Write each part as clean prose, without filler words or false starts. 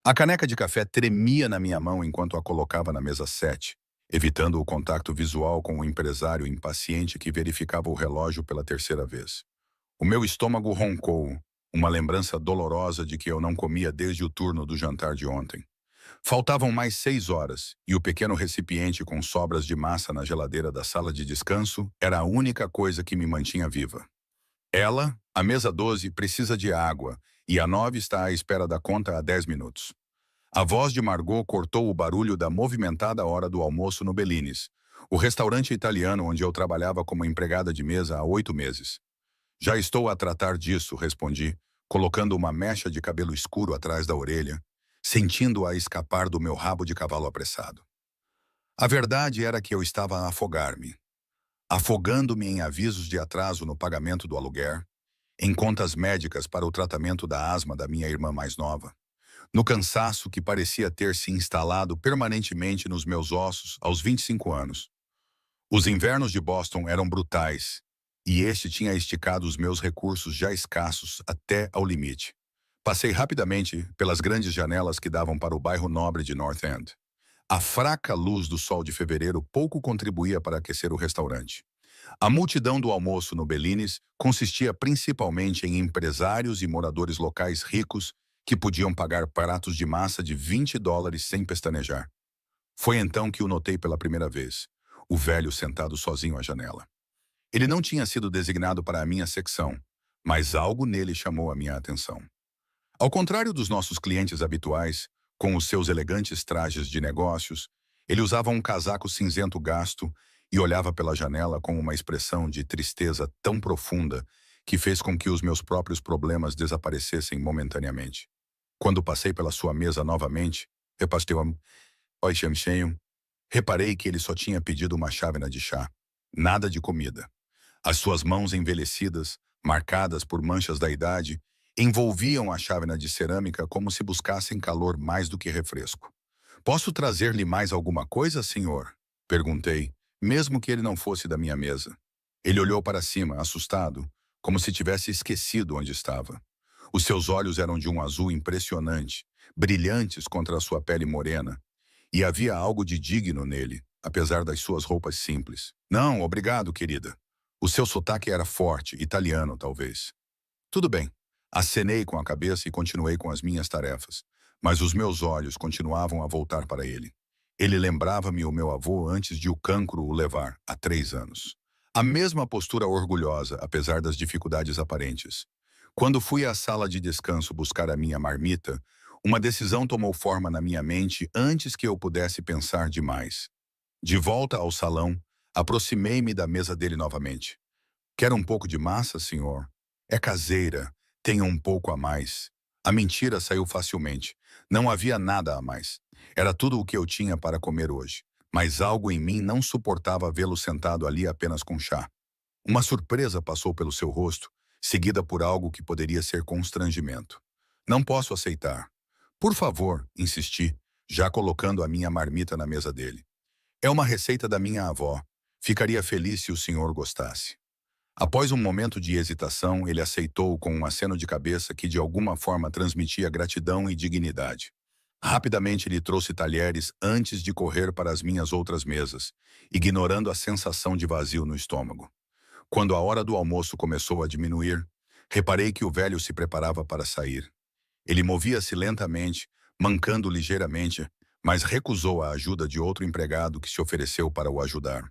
A caneca de café tremia na minha mão enquanto a colocava na mesa 7, evitando o contato visual com o empresário impaciente que verificava o relógio pela terceira vez. O meu estômago roncou, uma lembrança dolorosa de que eu não comia desde o turno do jantar de ontem. Faltavam mais 6 horas, e o pequeno recipiente com sobras de massa na geladeira da sala de descanso era a única coisa que me mantinha viva. Ela, a mesa 12, precisa de água, e a 9 está à espera da conta há 10 minutos. A voz de Margot cortou o barulho da movimentada hora do almoço no Bellini's, o restaurante italiano onde eu trabalhava como empregada de mesa há 8 meses. Já estou a tratar disso, respondi, colocando uma mecha de cabelo escuro atrás da orelha, sentindo-a escapar do meu rabo de cavalo apressado. A verdade era que eu estava a afogar-me, afogando-me em avisos de atraso no pagamento do aluguer, em contas médicas para o tratamento da asma da minha irmã mais nova, no cansaço que parecia ter se instalado permanentemente nos meus ossos aos 25 anos. Os invernos de Boston eram brutais, e este tinha esticado os meus recursos já escassos até ao limite. Passei rapidamente pelas grandes janelas que davam para o bairro nobre de North End. A fraca luz do sol de fevereiro pouco contribuía para aquecer o restaurante. A multidão do almoço no Bellini's consistia principalmente em empresários e moradores locais ricos que podiam pagar pratos de massa de US$ 20 sem pestanejar. Foi então que o notei pela primeira vez, o velho sentado sozinho à janela. Ele não tinha sido designado para a minha secção, mas algo nele chamou a minha atenção. Ao contrário dos nossos clientes habituais, com os seus elegantes trajes de negócios, ele usava um casaco cinzento gasto e olhava pela janela com uma expressão de tristeza tão profunda que fez com que os meus próprios problemas desaparecessem momentaneamente. Quando passei pela sua mesa novamente, repasteu-a oi cheio, reparei que ele só tinha pedido uma chávena de chá, nada de comida. As suas mãos envelhecidas, marcadas por manchas da idade, envolviam a chávena de cerâmica como se buscassem calor mais do que refresco. Posso trazer-lhe mais alguma coisa, senhor? Perguntei, mesmo que ele não fosse da minha mesa. Ele olhou para cima, assustado, como se tivesse esquecido onde estava. Os seus olhos eram de um azul impressionante, brilhantes contra a sua pele morena, e havia algo de digno nele, apesar das suas roupas simples. Não, obrigado, querida. O seu sotaque era forte, italiano, talvez. Tudo bem. Acenei com a cabeça e continuei com as minhas tarefas, mas os meus olhos continuavam a voltar para ele. Ele lembrava-me o meu avô antes de o cancro o levar, há 3 anos. A mesma postura orgulhosa, apesar das dificuldades aparentes. Quando fui à sala de descanso buscar a minha marmita, uma decisão tomou forma na minha mente antes que eu pudesse pensar demais. De volta ao salão, aproximei-me da mesa dele novamente. Quer um pouco de massa, senhor? É caseira. Tenha um pouco a mais. A mentira saiu facilmente. Não havia nada a mais. Era tudo o que eu tinha para comer hoje. Mas algo em mim não suportava vê-lo sentado ali apenas com chá. Uma surpresa passou pelo seu rosto, seguida por algo que poderia ser constrangimento. Não posso aceitar. Por favor, insisti, já colocando a minha marmita na mesa dele. É uma receita da minha avó. Ficaria feliz se o senhor gostasse. Após um momento de hesitação, ele aceitou com um aceno de cabeça que de alguma forma transmitia gratidão e dignidade. Rapidamente ele trouxe talheres antes de correr para as minhas outras mesas, ignorando a sensação de vazio no estômago. Quando a hora do almoço começou a diminuir, reparei que o velho se preparava para sair. Ele movia-se lentamente, mancando ligeiramente, mas recusou a ajuda de outro empregado que se ofereceu para o ajudar.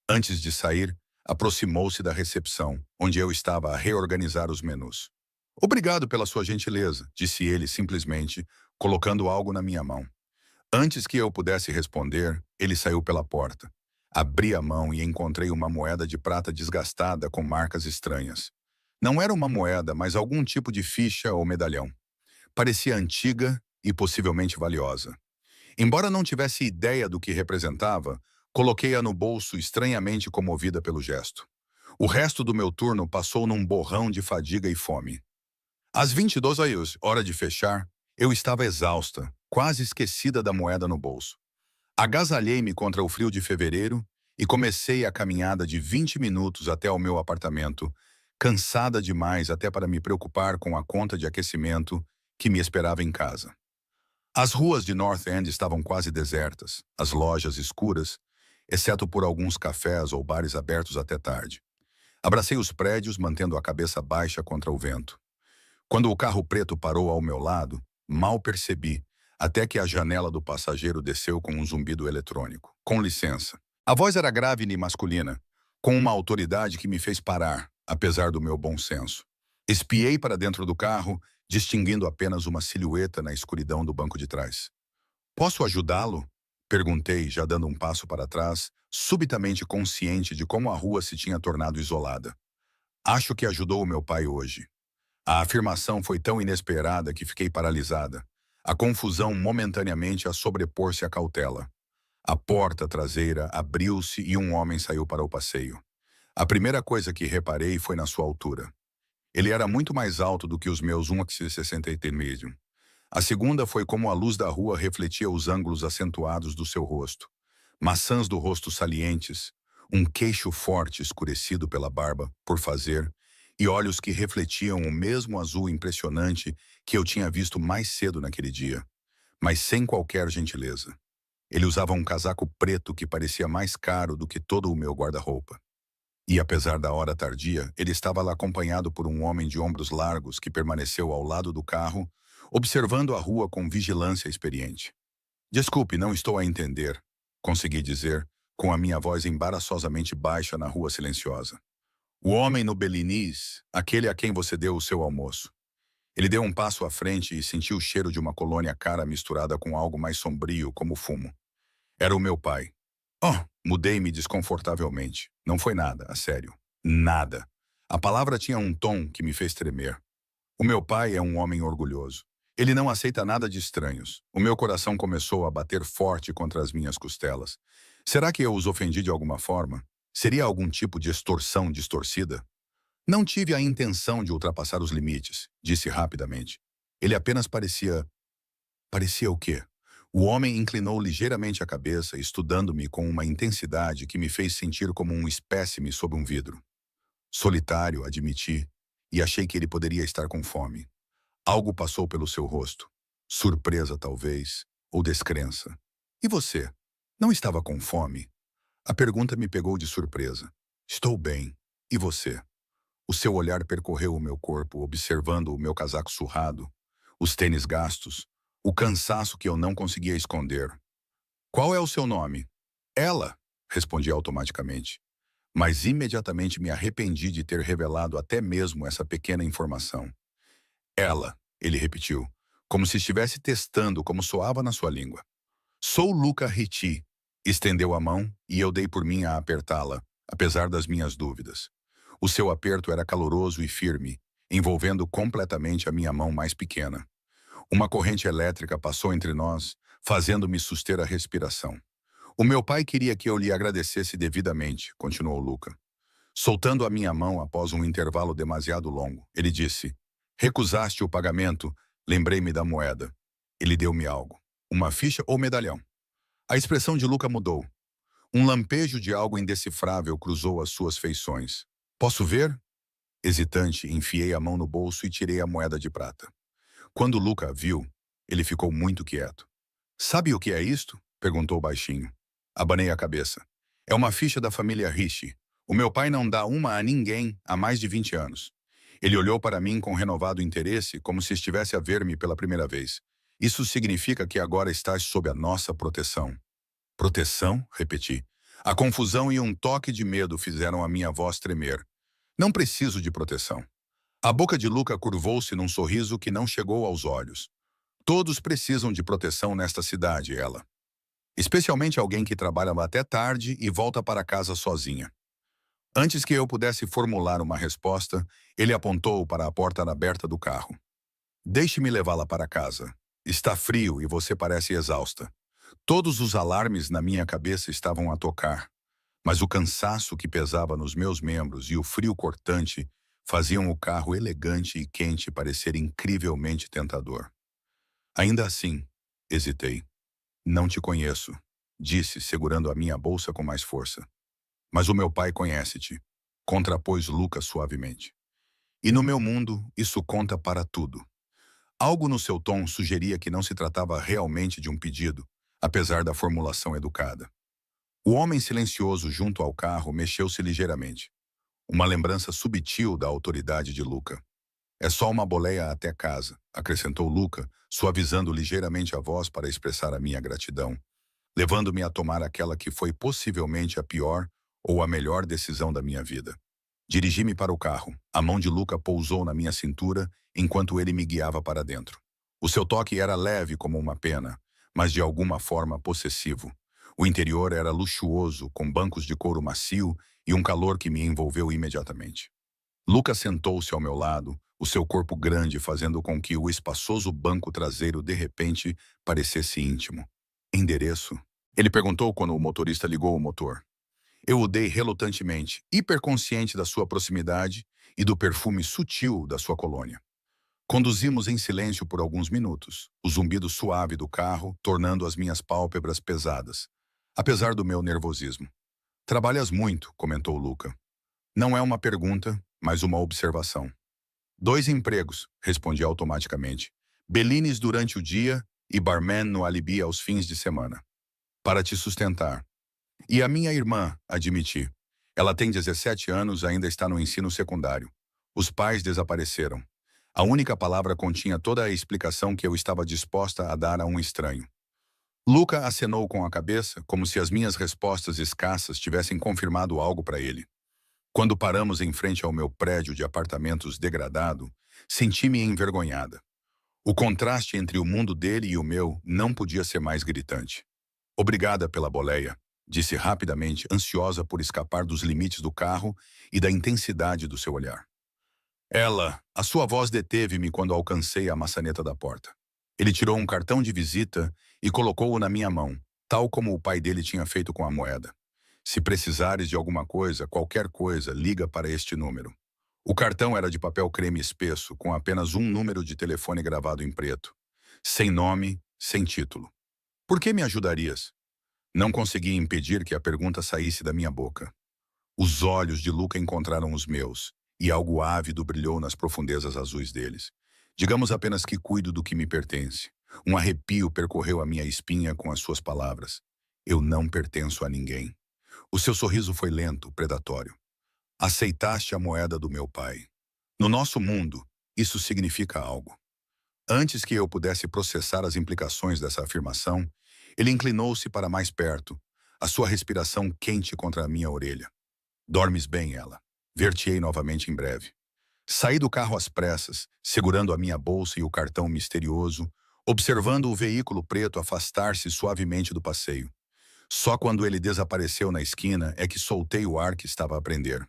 Antes de sair, aproximou-se da recepção, onde eu estava a reorganizar os menus. Obrigado pela sua gentileza, disse ele simplesmente, colocando algo na minha mão. Antes que eu pudesse responder, ele saiu pela porta. Abri a mão e encontrei uma moeda de prata desgastada com marcas estranhas. Não era uma moeda, mas algum tipo de ficha ou medalhão. Parecia antiga e possivelmente valiosa. Embora não tivesse ideia do que representava, coloquei-a no bolso estranhamente comovida pelo gesto. O resto do meu turno passou num borrão de fadiga e fome. Às 22 horas, hora de fechar, eu estava exausta, quase esquecida da moeda no bolso. Agasalhei-me contra o frio de fevereiro e comecei a caminhada de 20 minutos até ao meu apartamento, cansada demais até para me preocupar com a conta de aquecimento que me esperava em casa. As ruas de North End estavam quase desertas, as lojas escuras, exceto por alguns cafés ou bares abertos até tarde. Abracei os prédios, mantendo a cabeça baixa contra o vento. Quando o carro preto parou ao meu lado, mal percebi, até que a janela do passageiro desceu com um zumbido eletrônico. Com licença. A voz era grave e masculina, com uma autoridade que me fez parar, apesar do meu bom senso. Espiei para dentro do carro, distinguindo apenas uma silhueta na escuridão do banco de trás. Posso ajudá-lo? Perguntei, já dando um passo para trás, subitamente consciente de como a rua se tinha tornado isolada. Acho que ajudou o meu pai hoje. A afirmação foi tão inesperada que fiquei paralisada. A confusão momentaneamente a sobrepor-se à cautela. A porta traseira abriu-se e um homem saiu para o passeio. A primeira coisa que reparei foi na sua altura. Ele era muito mais alto do que os meus 1,63 m. A segunda foi como a luz da rua refletia os ângulos acentuados do seu rosto. Maçãs do rosto salientes, um queixo forte escurecido pela barba, por fazer, e olhos que refletiam o mesmo azul impressionante que eu tinha visto mais cedo naquele dia, mas sem qualquer gentileza. Ele usava um casaco preto que parecia mais caro do que todo o meu guarda-roupa. E apesar da hora tardia, ele estava lá acompanhado por um homem de ombros largos que permaneceu ao lado do carro, observando a rua com vigilância experiente. Desculpe, não estou a entender, consegui dizer, com a minha voz embaraçosamente baixa na rua silenciosa. O homem no Belinis, aquele a quem você deu o seu almoço. Ele deu um passo à frente e sentiu o cheiro de uma colônia cara misturada com algo mais sombrio, como fumo. Era o meu pai. Oh, mudei-me desconfortavelmente. Não foi nada, a sério. Nada. A palavra tinha um tom que me fez tremer. O meu pai é um homem orgulhoso. Ele não aceita nada de estranhos. O meu coração começou a bater forte contra as minhas costelas. Será que eu os ofendi de alguma forma? Seria algum tipo de extorsão distorcida? Não tive a intenção de ultrapassar os limites, disse rapidamente. Ele apenas parecia... Parecia o quê? O homem inclinou ligeiramente a cabeça, estudando-me com uma intensidade que me fez sentir como um espécime sob um vidro. Solitário, admiti, e achei que ele poderia estar com fome. Algo passou pelo seu rosto. Surpresa, talvez, ou descrença. E você? Não estava com fome? A pergunta me pegou de surpresa. Estou bem. E você? O seu olhar percorreu o meu corpo, observando o meu casaco surrado, os tênis gastos, o cansaço que eu não conseguia esconder. Qual é o seu nome? Ela, respondi automaticamente. Mas imediatamente me arrependi de ter revelado até mesmo essa pequena informação. Ela, ele repetiu, como se estivesse testando como soava na sua língua. Sou Luca Ricci. Estendeu a mão e eu dei por mim a apertá-la, apesar das minhas dúvidas. O seu aperto era caloroso e firme, envolvendo completamente a minha mão mais pequena. Uma corrente elétrica passou entre nós, fazendo-me suster a respiração. O meu pai queria que eu lhe agradecesse devidamente, continuou Luca. Soltando a minha mão após um intervalo demasiado longo, ele disse, recusaste o pagamento, lembrei-me da moeda. Ele deu-me algo. Uma ficha ou medalhão? A expressão de Luca mudou. Um lampejo de algo indecifrável cruzou as suas feições. Posso ver? Hesitante, enfiei a mão no bolso e tirei a moeda de prata. Quando Luca a viu, ele ficou muito quieto. Sabe o que é isto? Perguntou baixinho. Abanei a cabeça. É uma ficha da família Ricci. O meu pai não dá uma a ninguém há mais de 20 anos. Ele olhou para mim com renovado interesse, como se estivesse a ver-me pela primeira vez. Isso significa que agora estás sob a nossa proteção. Proteção? Repeti. A confusão e um toque de medo fizeram a minha voz tremer. Não preciso de proteção. A boca de Luca curvou-se num sorriso que não chegou aos olhos. Todos precisam de proteção nesta cidade, ela. Especialmente alguém que trabalha até tarde e volta para casa sozinha. Antes que eu pudesse formular uma resposta, ele apontou para a porta aberta do carro. Deixe-me levá-la para casa. Está frio e você parece exausta. Todos os alarmes na minha cabeça estavam a tocar, mas o cansaço que pesava nos meus membros e o frio cortante faziam o carro elegante e quente parecer incrivelmente tentador. Ainda assim, hesitei. Não te conheço, disse, segurando a minha bolsa com mais força. Mas o meu pai conhece-te, contrapôs Lucas suavemente. E no meu mundo, isso conta para tudo. Algo no seu tom sugeria que não se tratava realmente de um pedido, apesar da formulação educada. O homem silencioso junto ao carro mexeu-se ligeiramente. Uma lembrança subtil da autoridade de Luca. É só uma boleia até casa, acrescentou Luca, suavizando ligeiramente a voz para expressar a minha gratidão, levando-me a tomar aquela que foi possivelmente a pior ou a melhor decisão da minha vida. Dirigi-me para o carro. A mão de Luca pousou na minha cintura enquanto ele me guiava para dentro. O seu toque era leve como uma pena, mas de alguma forma possessivo. O interior era luxuoso, com bancos de couro macio e um calor que me envolveu imediatamente. Luca sentou-se ao meu lado, o seu corpo grande fazendo com que o espaçoso banco traseiro de repente parecesse íntimo. Endereço? Ele perguntou quando o motorista ligou o motor. Eu o dei relutantemente, hiperconsciente da sua proximidade e do perfume sutil da sua colônia. Conduzimos em silêncio por alguns minutos, o zumbido suave do carro tornando as minhas pálpebras pesadas, apesar do meu nervosismo. Trabalhas muito, comentou Luca. Não é uma pergunta, mas uma observação. 2 empregos, respondi automaticamente. Bellines durante o dia e barman no alibi aos fins de semana. Para te sustentar. E a minha irmã, admiti. Ela tem 17 anos e ainda está no ensino secundário. Os pais desapareceram. A única palavra continha toda a explicação que eu estava disposta a dar a um estranho. Luca acenou com a cabeça, como se as minhas respostas escassas tivessem confirmado algo para ele. Quando paramos em frente ao meu prédio de apartamentos degradado, senti-me envergonhada. O contraste entre o mundo dele e o meu não podia ser mais gritante. Obrigada pela boleia, disse rapidamente, ansiosa por escapar dos limites do carro e da intensidade do seu olhar. A sua voz deteve-me quando alcancei a maçaneta da porta. Ele tirou um cartão de visita e colocou-o na minha mão, tal como o pai dele tinha feito com a moeda. Se precisares de alguma coisa, qualquer coisa, liga para este número. O cartão era de papel creme espesso, com apenas um número de telefone gravado em preto. Sem nome, sem título. Por que me ajudarias? Não consegui impedir que a pergunta saísse da minha boca. Os olhos de Luca encontraram os meus, e algo ávido brilhou nas profundezas azuis deles. Digamos apenas que cuido do que me pertence. Um arrepio percorreu a minha espinha com as suas palavras. Eu não pertenço a ninguém. O seu sorriso foi lento, predatório. Aceitaste a moeda do meu pai. No nosso mundo, isso significa algo. Antes que eu pudesse processar as implicações dessa afirmação, ele inclinou-se para mais perto, a sua respiração quente contra a minha orelha. Dormes bem, ela. Ver-te-ei novamente em breve. Saí do carro às pressas, segurando a minha bolsa e o cartão misterioso, observando o veículo preto afastar-se suavemente do passeio. Só quando ele desapareceu na esquina é que soltei o ar que estava a prender.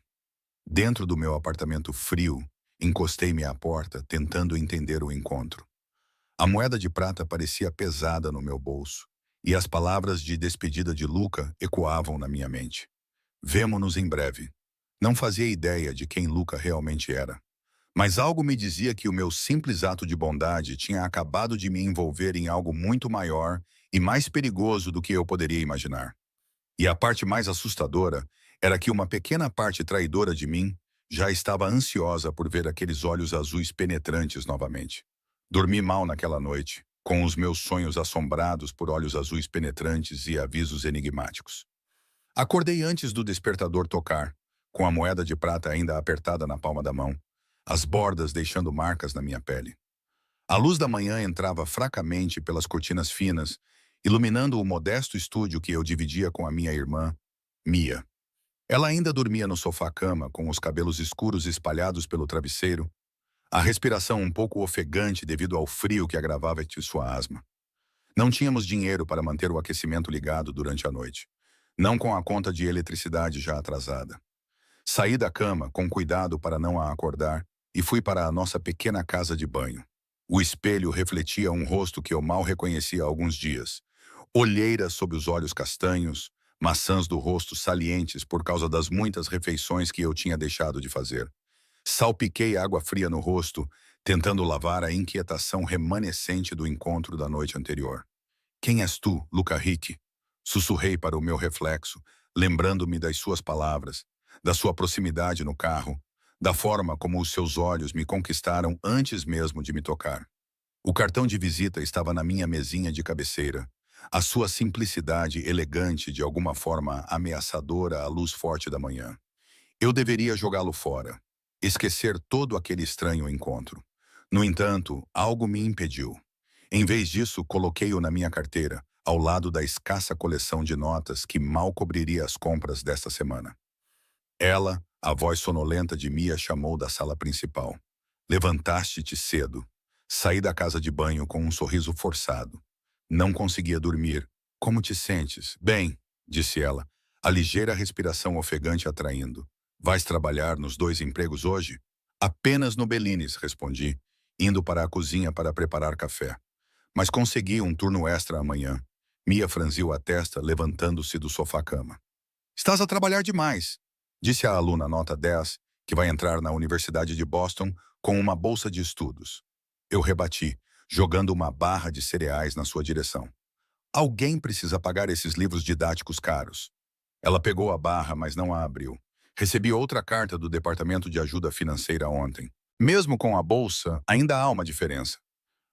Dentro do meu apartamento frio, encostei-me à porta, tentando entender o encontro. A moeda de prata parecia pesada no meu bolso, e as palavras de despedida de Luca ecoavam na minha mente. Vemo-nos em breve. Não fazia ideia de quem Luca realmente era. Mas algo me dizia que o meu simples ato de bondade tinha acabado de me envolver em algo muito maior e mais perigoso do que eu poderia imaginar. E a parte mais assustadora era que uma pequena parte traidora de mim já estava ansiosa por ver aqueles olhos azuis penetrantes novamente. Dormi mal naquela noite, com os meus sonhos assombrados por olhos azuis penetrantes e avisos enigmáticos. Acordei antes do despertador tocar, com a moeda de prata ainda apertada na palma da mão, as bordas deixando marcas na minha pele. A luz da manhã entrava fracamente pelas cortinas finas, iluminando o modesto estúdio que eu dividia com a minha irmã, Mia. Ela ainda dormia no sofá-cama, com os cabelos escuros espalhados pelo travesseiro, a respiração um pouco ofegante devido ao frio que agravava sua asma. Não tínhamos dinheiro para manter o aquecimento ligado durante a noite, não com a conta de eletricidade já atrasada. Saí da cama, com cuidado para não a acordar, e fui para a nossa pequena casa de banho. O espelho refletia um rosto que eu mal reconhecia há alguns dias. Olheiras sob os olhos castanhos, maçãs do rosto salientes por causa das muitas refeições que eu tinha deixado de fazer. Salpiquei água fria no rosto, tentando lavar a inquietação remanescente do encontro da noite anterior. Quem és tu, Luca Rick? Sussurrei para o meu reflexo, lembrando-me das suas palavras, da sua proximidade no carro, da forma como os seus olhos me conquistaram antes mesmo de me tocar. O cartão de visita estava na minha mesinha de cabeceira. A sua simplicidade elegante, de alguma forma ameaçadora à luz forte da manhã. Eu deveria jogá-lo fora. Esquecer todo aquele estranho encontro. No entanto, algo me impediu. Em vez disso, coloquei-o na minha carteira, ao lado da escassa coleção de notas que mal cobriria as compras desta semana. Ela, a voz sonolenta de Mia, chamou da sala principal. Levantaste-te cedo. Saí da casa de banho com um sorriso forçado. Não conseguia dormir. Como te sentes? Bem, disse ela, a ligeira respiração ofegante atraindo. Vais trabalhar nos 2 empregos hoje? Apenas no Bellini's, respondi, indo para a cozinha para preparar café. Mas consegui um turno extra amanhã. Mia franziu a testa, levantando-se do sofá-cama. Estás a trabalhar demais, disse a aluna nota 10, que vai entrar na Universidade de Boston com uma bolsa de estudos. Eu rebati, jogando uma barra de cereais na sua direção. Alguém precisa pagar esses livros didáticos caros. Ela pegou a barra, mas não a abriu. Recebi outra carta do Departamento de Ajuda Financeira ontem. Mesmo com a bolsa, ainda há uma diferença.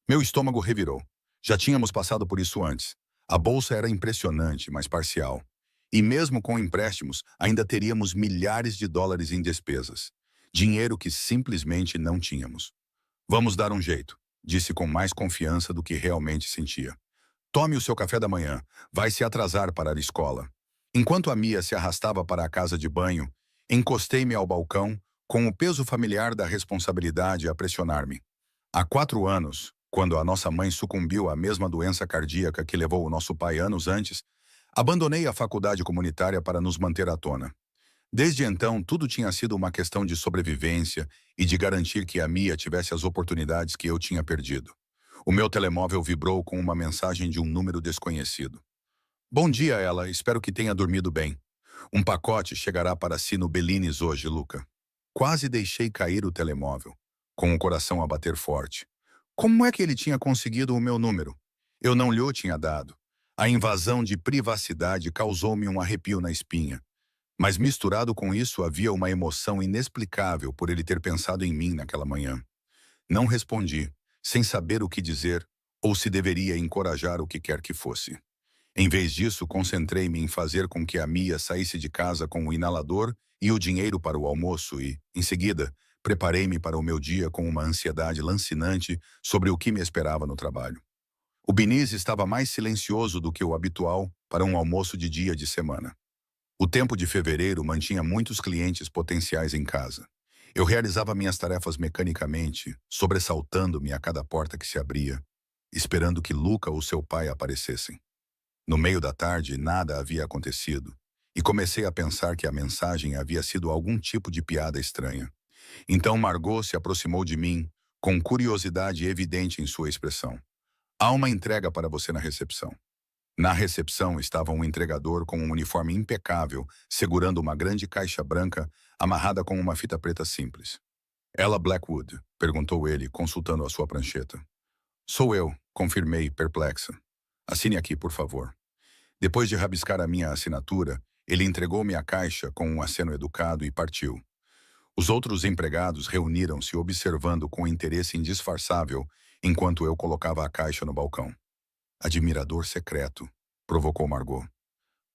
Meu estômago revirou. Já tínhamos passado por isso antes. A bolsa era impressionante, mas parcial. E mesmo com empréstimos, ainda teríamos milhares de dólares em despesas. Dinheiro que simplesmente não tínhamos. Vamos dar um jeito, disse com mais confiança do que realmente sentia. Tome o seu café da manhã. Vai se atrasar para a escola. Enquanto a Mia se arrastava para a casa de banho, encostei-me ao balcão, com o peso familiar da responsabilidade a pressionar-me. Há 4 anos, quando a nossa mãe sucumbiu à mesma doença cardíaca que levou o nosso pai anos antes, abandonei a faculdade comunitária para nos manter à tona. Desde então, tudo tinha sido uma questão de sobrevivência e de garantir que a Mia tivesse as oportunidades que eu tinha perdido. O meu telemóvel vibrou com uma mensagem de um número desconhecido. Bom dia, ela. Espero que tenha dormido bem. Um pacote chegará para si no Bellini's hoje, Luca. Quase deixei cair o telemóvel, com o coração a bater forte. Como é que ele tinha conseguido o meu número? Eu não lhe o tinha dado. A invasão de privacidade causou-me um arrepio na espinha. Mas misturado com isso havia uma emoção inexplicável por ele ter pensado em mim naquela manhã. Não respondi, sem saber o que dizer ou se deveria encorajar o que quer que fosse. Em vez disso, concentrei-me em fazer com que a Mia saísse de casa com o inalador e o dinheiro para o almoço e, em seguida, preparei-me para o meu dia com uma ansiedade lancinante sobre o que me esperava no trabalho. O Beniz estava mais silencioso do que o habitual para um almoço de dia de semana. O tempo de fevereiro mantinha muitos clientes potenciais em casa. Eu realizava minhas tarefas mecanicamente, sobressaltando-me a cada porta que se abria, esperando que Luca ou seu pai aparecessem. No meio da tarde, nada havia acontecido, e comecei a pensar que a mensagem havia sido algum tipo de piada estranha. Então Margot se aproximou de mim, com curiosidade evidente em sua expressão. Há uma entrega para você na recepção. Na recepção estava um entregador com um uniforme impecável, segurando uma grande caixa branca amarrada com uma fita preta simples. Ela Blackwood? Perguntou ele, consultando a sua prancheta. Sou eu, confirmei, perplexa. Assine aqui, por favor. Depois de rabiscar a minha assinatura, ele entregou-me a caixa com um aceno educado e partiu. Os outros empregados reuniram-se observando com interesse indisfarçável enquanto eu colocava a caixa no balcão. Admirador secreto, provocou Margot.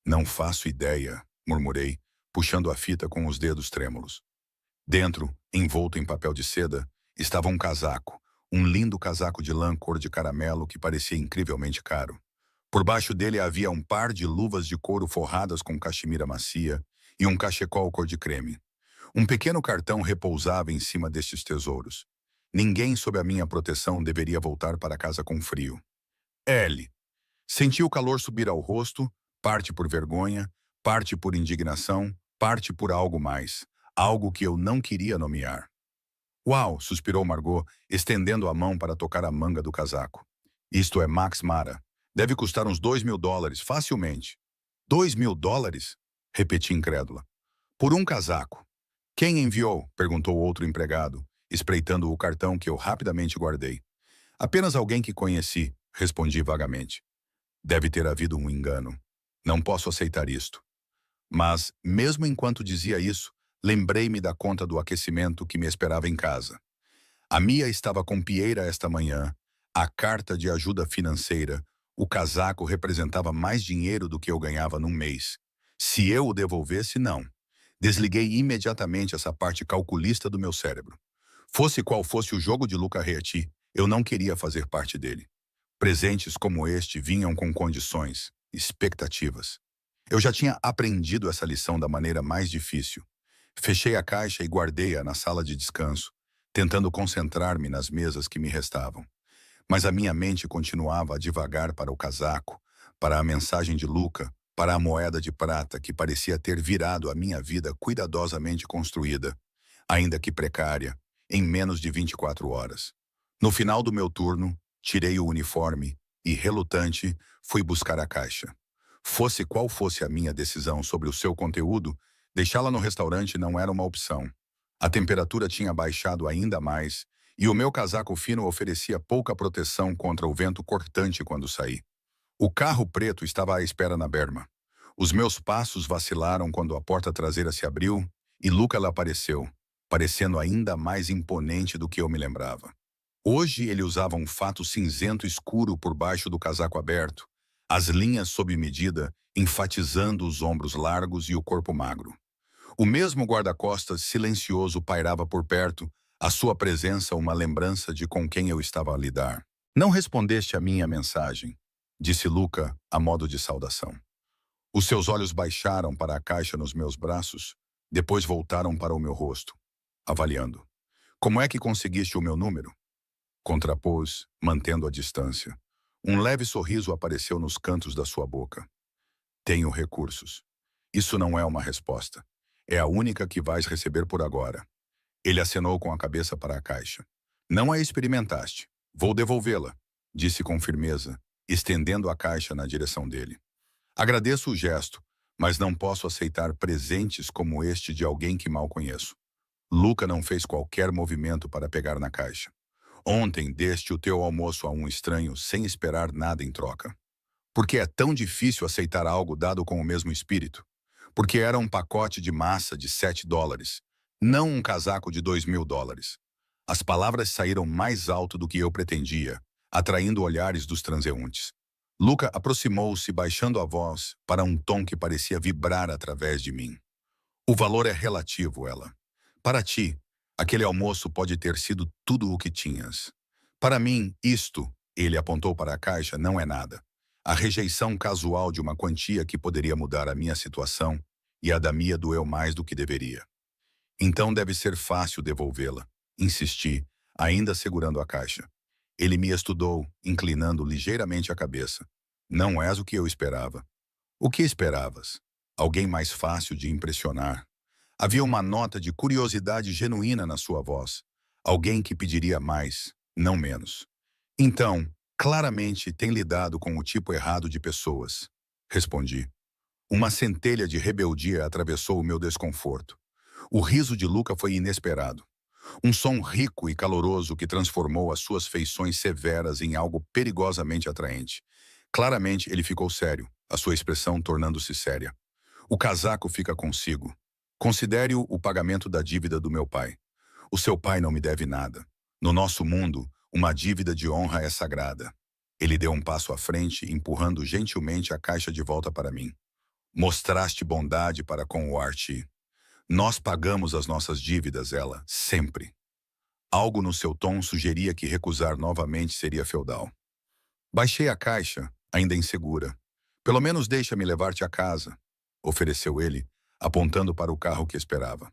Não faço ideia, murmurei, puxando a fita com os dedos trêmulos. Dentro, envolto em papel de seda, estava um casaco, um lindo casaco de lã cor de caramelo que parecia incrivelmente caro. Por baixo dele havia um par de luvas de couro forradas com caxemira macia e um cachecol cor de creme. Um pequeno cartão repousava em cima destes tesouros. Ninguém sob a minha proteção deveria voltar para casa com frio. L. Senti o calor subir ao rosto, parte por vergonha, parte por indignação, parte por algo mais, algo que eu não queria nomear. Uau, suspirou Margot, estendendo a mão para tocar a manga do casaco. Isto é Max Mara. Deve custar uns $2.000, facilmente. $2.000? Repeti incrédula. Por um casaco. Quem enviou? Perguntou outro empregado, espreitando o cartão que eu rapidamente guardei. Apenas alguém que conheci, respondi vagamente. Deve ter havido um engano. Não posso aceitar isto. Mas, mesmo enquanto dizia isso, lembrei-me da conta do aquecimento que me esperava em casa. A Mia estava com pieira esta manhã, A carta de ajuda financeira, o casaco representava mais dinheiro do que eu ganhava num mês. Se eu o devolvesse, não. Desliguei imediatamente essa parte calculista do meu cérebro. Fosse qual fosse o jogo de Luca Reati, eu não queria fazer parte dele. Presentes como este vinham com condições, expectativas. Eu já tinha aprendido essa lição da maneira mais difícil. Fechei a caixa e guardei-a na sala de descanso, tentando concentrar-me nas mesas que me restavam. Mas a minha mente continuava a divagar para o casaco, para a mensagem de Luca, para a moeda de prata que parecia ter virado a minha vida cuidadosamente construída, ainda que precária, em menos de 24 horas. No final do meu turno, tirei o uniforme e, relutante, fui buscar a caixa. Fosse qual fosse a minha decisão sobre o seu conteúdo, deixá-la no restaurante não era uma opção. A temperatura tinha baixado ainda mais e o meu casaco fino oferecia pouca proteção contra o vento cortante quando saí. O carro preto estava à espera na berma. Os meus passos vacilaram quando a porta traseira se abriu e Luca lá apareceu, parecendo ainda mais imponente do que eu me lembrava. Hoje ele usava um fato cinzento escuro por baixo do casaco aberto, as linhas sob medida enfatizando os ombros largos e o corpo magro. O mesmo guarda-costas silencioso pairava por perto, a sua presença uma lembrança de com quem eu estava a lidar. Não respondeste a minha mensagem, disse Luca a modo de saudação. Os seus olhos baixaram para a caixa nos meus braços, depois voltaram para o meu rosto, avaliando. Como é que conseguiste o meu número? Contrapôs, mantendo a distância. Um leve sorriso apareceu nos cantos da sua boca. Tenho recursos. Isso não é uma resposta. É a única que vais receber por agora. Ele acenou com a cabeça para a caixa. Não a experimentaste. Vou devolvê-la, disse com firmeza, estendendo a caixa na direção dele. Agradeço o gesto, mas não posso aceitar presentes como este de alguém que mal conheço. Luca não fez qualquer movimento para pegar na caixa. Ontem deste o teu almoço a um estranho sem esperar nada em troca. Por que é tão difícil aceitar algo dado com o mesmo espírito? Porque era um pacote de massa de $7, não um casaco de $2.000. As palavras saíram mais alto do que eu pretendia, atraindo olhares dos transeuntes. Luca aproximou-se baixando a voz para um tom que parecia vibrar através de mim. O valor é relativo, ela. Para ti, aquele almoço pode ter sido tudo o que tinhas. Para mim, isto, ele apontou para a caixa, não é nada. A rejeição casual de uma quantia que poderia mudar a minha situação e a da Mia doeu mais do que deveria. Então deve ser fácil devolvê-la. Insisti, ainda segurando a caixa. Ele me estudou, inclinando ligeiramente a cabeça. Não és o que eu esperava. O que esperavas? Alguém mais fácil de impressionar. Havia uma nota de curiosidade genuína na sua voz. Alguém que pediria mais, não menos. Então, claramente tem lidado com o tipo errado de pessoas. Respondi. Uma centelha de rebeldia atravessou o meu desconforto. O riso de Luca foi inesperado. Um som rico e caloroso que transformou as suas feições severas em algo perigosamente atraente. Claramente ele ficou sério, a sua expressão tornando-se séria. O casaco fica consigo. Considere-o o pagamento da dívida do meu pai. O seu pai não me deve nada. No nosso mundo, uma dívida de honra é sagrada. Ele deu um passo à frente, empurrando gentilmente a caixa de volta para mim. Mostraste bondade para com o Archie. Nós pagamos as nossas dívidas, ela, sempre. Algo no seu tom sugeria que recusar novamente seria feudal. Baixei a caixa, ainda insegura. Pelo menos deixa-me levar-te a casa, ofereceu ele, apontando para o carro que esperava.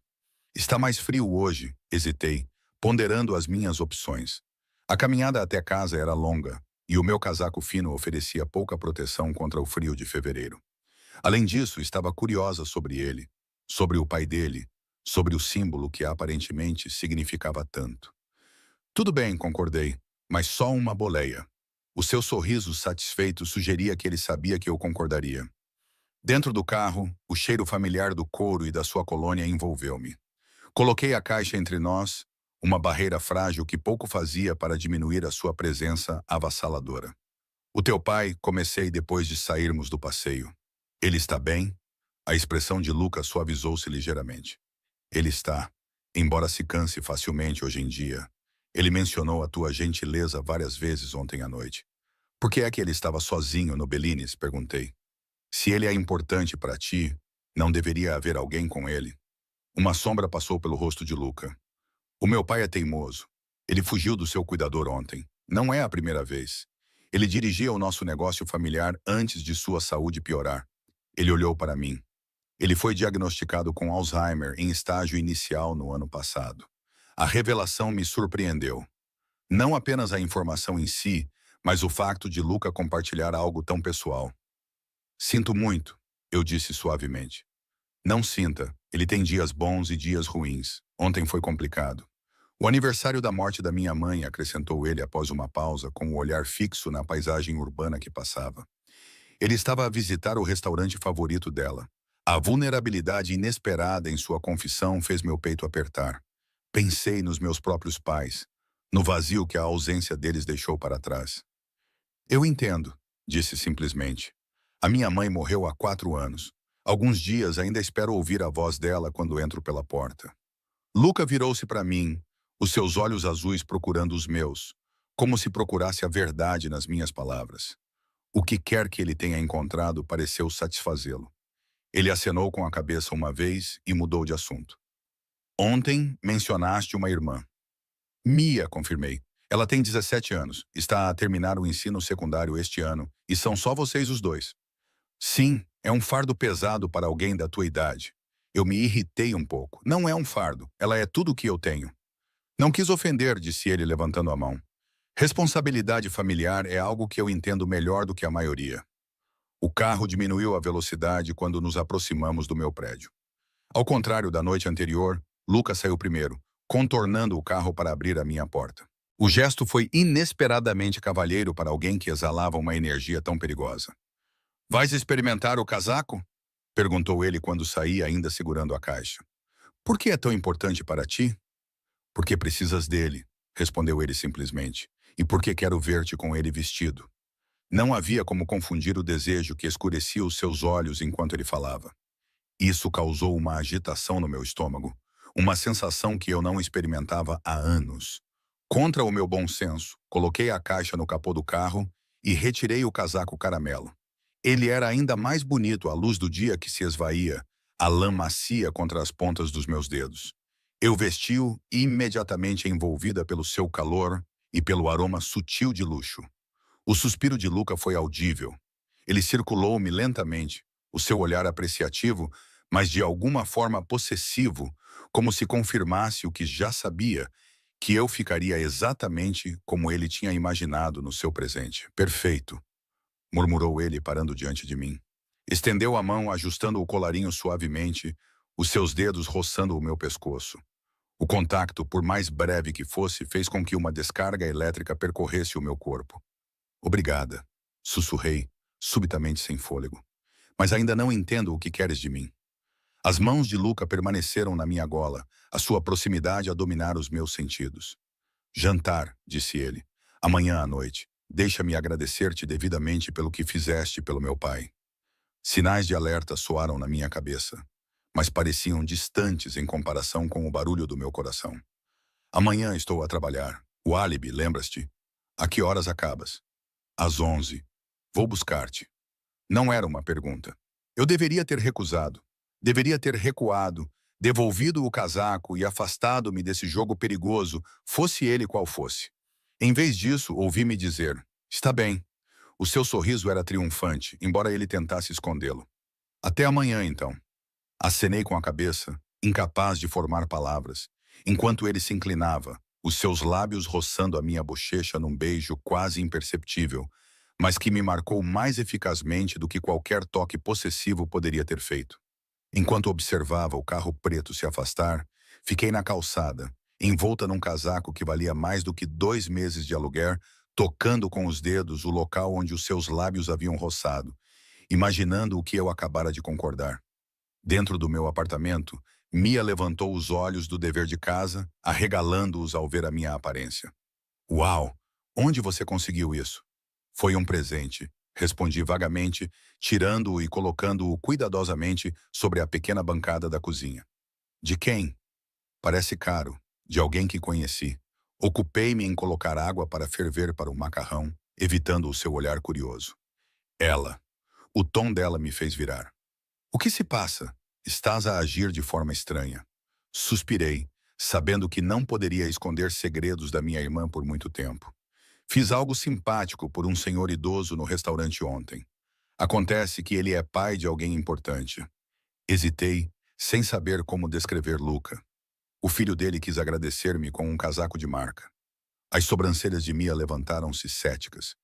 Está mais frio hoje, hesitei, ponderando as minhas opções. A caminhada até casa era longa, e o meu casaco fino oferecia pouca proteção contra o frio de fevereiro. Além disso, estava curiosa sobre ele, sobre o pai dele, sobre o símbolo que aparentemente significava tanto. Tudo bem, concordei, mas só uma boleia. O seu sorriso satisfeito sugeria que ele sabia que eu concordaria. Dentro do carro, o cheiro familiar do couro e da sua colônia envolveu-me. Coloquei a caixa entre nós, uma barreira frágil que pouco fazia para diminuir a sua presença avassaladora. O teu pai, comecei depois de sairmos do passeio. Ele está bem? A expressão de Lucas suavizou-se ligeiramente. Ele está, embora se canse facilmente hoje em dia. Ele mencionou a tua gentileza várias vezes ontem à noite. Por que é que ele estava sozinho no Bellini's? Perguntei. Se ele é importante para ti, não deveria haver alguém com ele? Uma sombra passou pelo rosto de Luca. O meu pai é teimoso. Ele fugiu do seu cuidador ontem. Não é a primeira vez. Ele dirigia o nosso negócio familiar antes de sua saúde piorar. Ele olhou para mim. Ele foi diagnosticado com Alzheimer em estágio inicial no ano passado. A revelação me surpreendeu. Não apenas a informação em si, mas o facto de Luca compartilhar algo tão pessoal. Sinto muito, eu disse suavemente. Não sinta, ele tem dias bons e dias ruins. Ontem foi complicado. O aniversário da morte da minha mãe, acrescentou ele após uma pausa, com o olhar fixo na paisagem urbana que passava. Ele estava a visitar o restaurante favorito dela. A vulnerabilidade inesperada em sua confissão fez meu peito apertar. Pensei nos meus próprios pais, no vazio que a ausência deles deixou para trás. Eu entendo, disse simplesmente. A minha mãe morreu há 4 anos. Alguns dias ainda espero ouvir a voz dela quando entro pela porta. Luca virou-se para mim, os seus olhos azuis procurando os meus, como se procurasse a verdade nas minhas palavras. O que quer que ele tenha encontrado pareceu satisfazê-lo. Ele acenou com a cabeça uma vez e mudou de assunto. Ontem mencionaste uma irmã. Mia, confirmei. Ela tem 17 anos, está a terminar o ensino secundário este ano, e são só vocês os dois. Sim, é um fardo pesado para alguém da tua idade. Eu me irritei um pouco. Não é um fardo, ela é tudo o que eu tenho. Não quis ofender, disse ele levantando a mão. Responsabilidade familiar é algo que eu entendo melhor do que a maioria. O carro diminuiu a velocidade quando nos aproximamos do meu prédio. Ao contrário da noite anterior, Lucas saiu primeiro, contornando o carro para abrir a minha porta. O gesto foi inesperadamente cavalheiro para alguém que exalava uma energia tão perigosa. Vais experimentar o casaco? Perguntou ele quando saí, ainda segurando a caixa. Por que é tão importante para ti? Porque precisas dele, respondeu ele simplesmente, e porque quero ver-te com ele vestido. Não havia como confundir o desejo que escurecia os seus olhos enquanto ele falava. Isso causou uma agitação no meu estômago, uma sensação que eu não experimentava há anos. Contra o meu bom senso, coloquei a caixa no capô do carro e retirei o casaco caramelo. Ele era ainda mais bonito à luz do dia que se esvaía, a lã macia contra as pontas dos meus dedos. Eu vesti-o imediatamente envolvida pelo seu calor e pelo aroma sutil de luxo. O suspiro de Luca foi audível. Ele circulou-me lentamente, o seu olhar apreciativo, mas de alguma forma possessivo, como se confirmasse o que já sabia, que eu ficaria exatamente como ele tinha imaginado no seu presente. Perfeito, murmurou ele parando diante de mim. Estendeu a mão, ajustando o colarinho suavemente, os seus dedos roçando o meu pescoço. O contacto, por mais breve que fosse, fez com que uma descarga elétrica percorresse o meu corpo. Obrigada, sussurrei, subitamente sem fôlego. Mas ainda não entendo o que queres de mim. As mãos de Luca permaneceram na minha gola, a sua proximidade a dominar os meus sentidos. Jantar, disse ele. Amanhã à noite. Deixa-me agradecer-te devidamente pelo que fizeste pelo meu pai. Sinais de alerta soaram na minha cabeça, mas pareciam distantes em comparação com o barulho do meu coração. Amanhã estou a trabalhar. O álibi, lembras-te? A que horas acabas? Às 11. Vou buscar-te. Não era uma pergunta. Eu deveria ter recusado. Deveria ter recuado, devolvido o casaco e afastado-me desse jogo perigoso, fosse ele qual fosse. Em vez disso, ouvi-me dizer, está bem. O seu sorriso era triunfante, embora ele tentasse escondê-lo. Até amanhã, então. Acenei com a cabeça, incapaz de formar palavras, enquanto ele se inclinava, os seus lábios roçando a minha bochecha num beijo quase imperceptível, mas que me marcou mais eficazmente do que qualquer toque possessivo poderia ter feito. Enquanto observava o carro preto se afastar, fiquei na calçada, envolta num casaco que valia mais do que 2 meses de aluguer, tocando com os dedos o local onde os seus lábios haviam roçado, imaginando o que eu acabara de concordar. Dentro do meu apartamento, Mia levantou os olhos do dever de casa, arregalando-os ao ver a minha aparência. Uau! Onde você conseguiu isso? Foi um presente, respondi vagamente, tirando-o e colocando-o cuidadosamente sobre a pequena bancada da cozinha. De quem? Parece caro. De alguém que conheci. Ocupei-me em colocar água para ferver para o macarrão, evitando o seu olhar curioso. Ela. O tom dela me fez virar. O que se passa? Estás a agir de forma estranha. Suspirei, sabendo que não poderia esconder segredos da minha irmã por muito tempo. Fiz algo simpático por um senhor idoso no restaurante ontem. Acontece que ele é pai de alguém importante. Hesitei, sem saber como descrever Luca. O filho dele quis agradecer-me com um casaco de marca. As sobrancelhas de Mia levantaram-se céticas.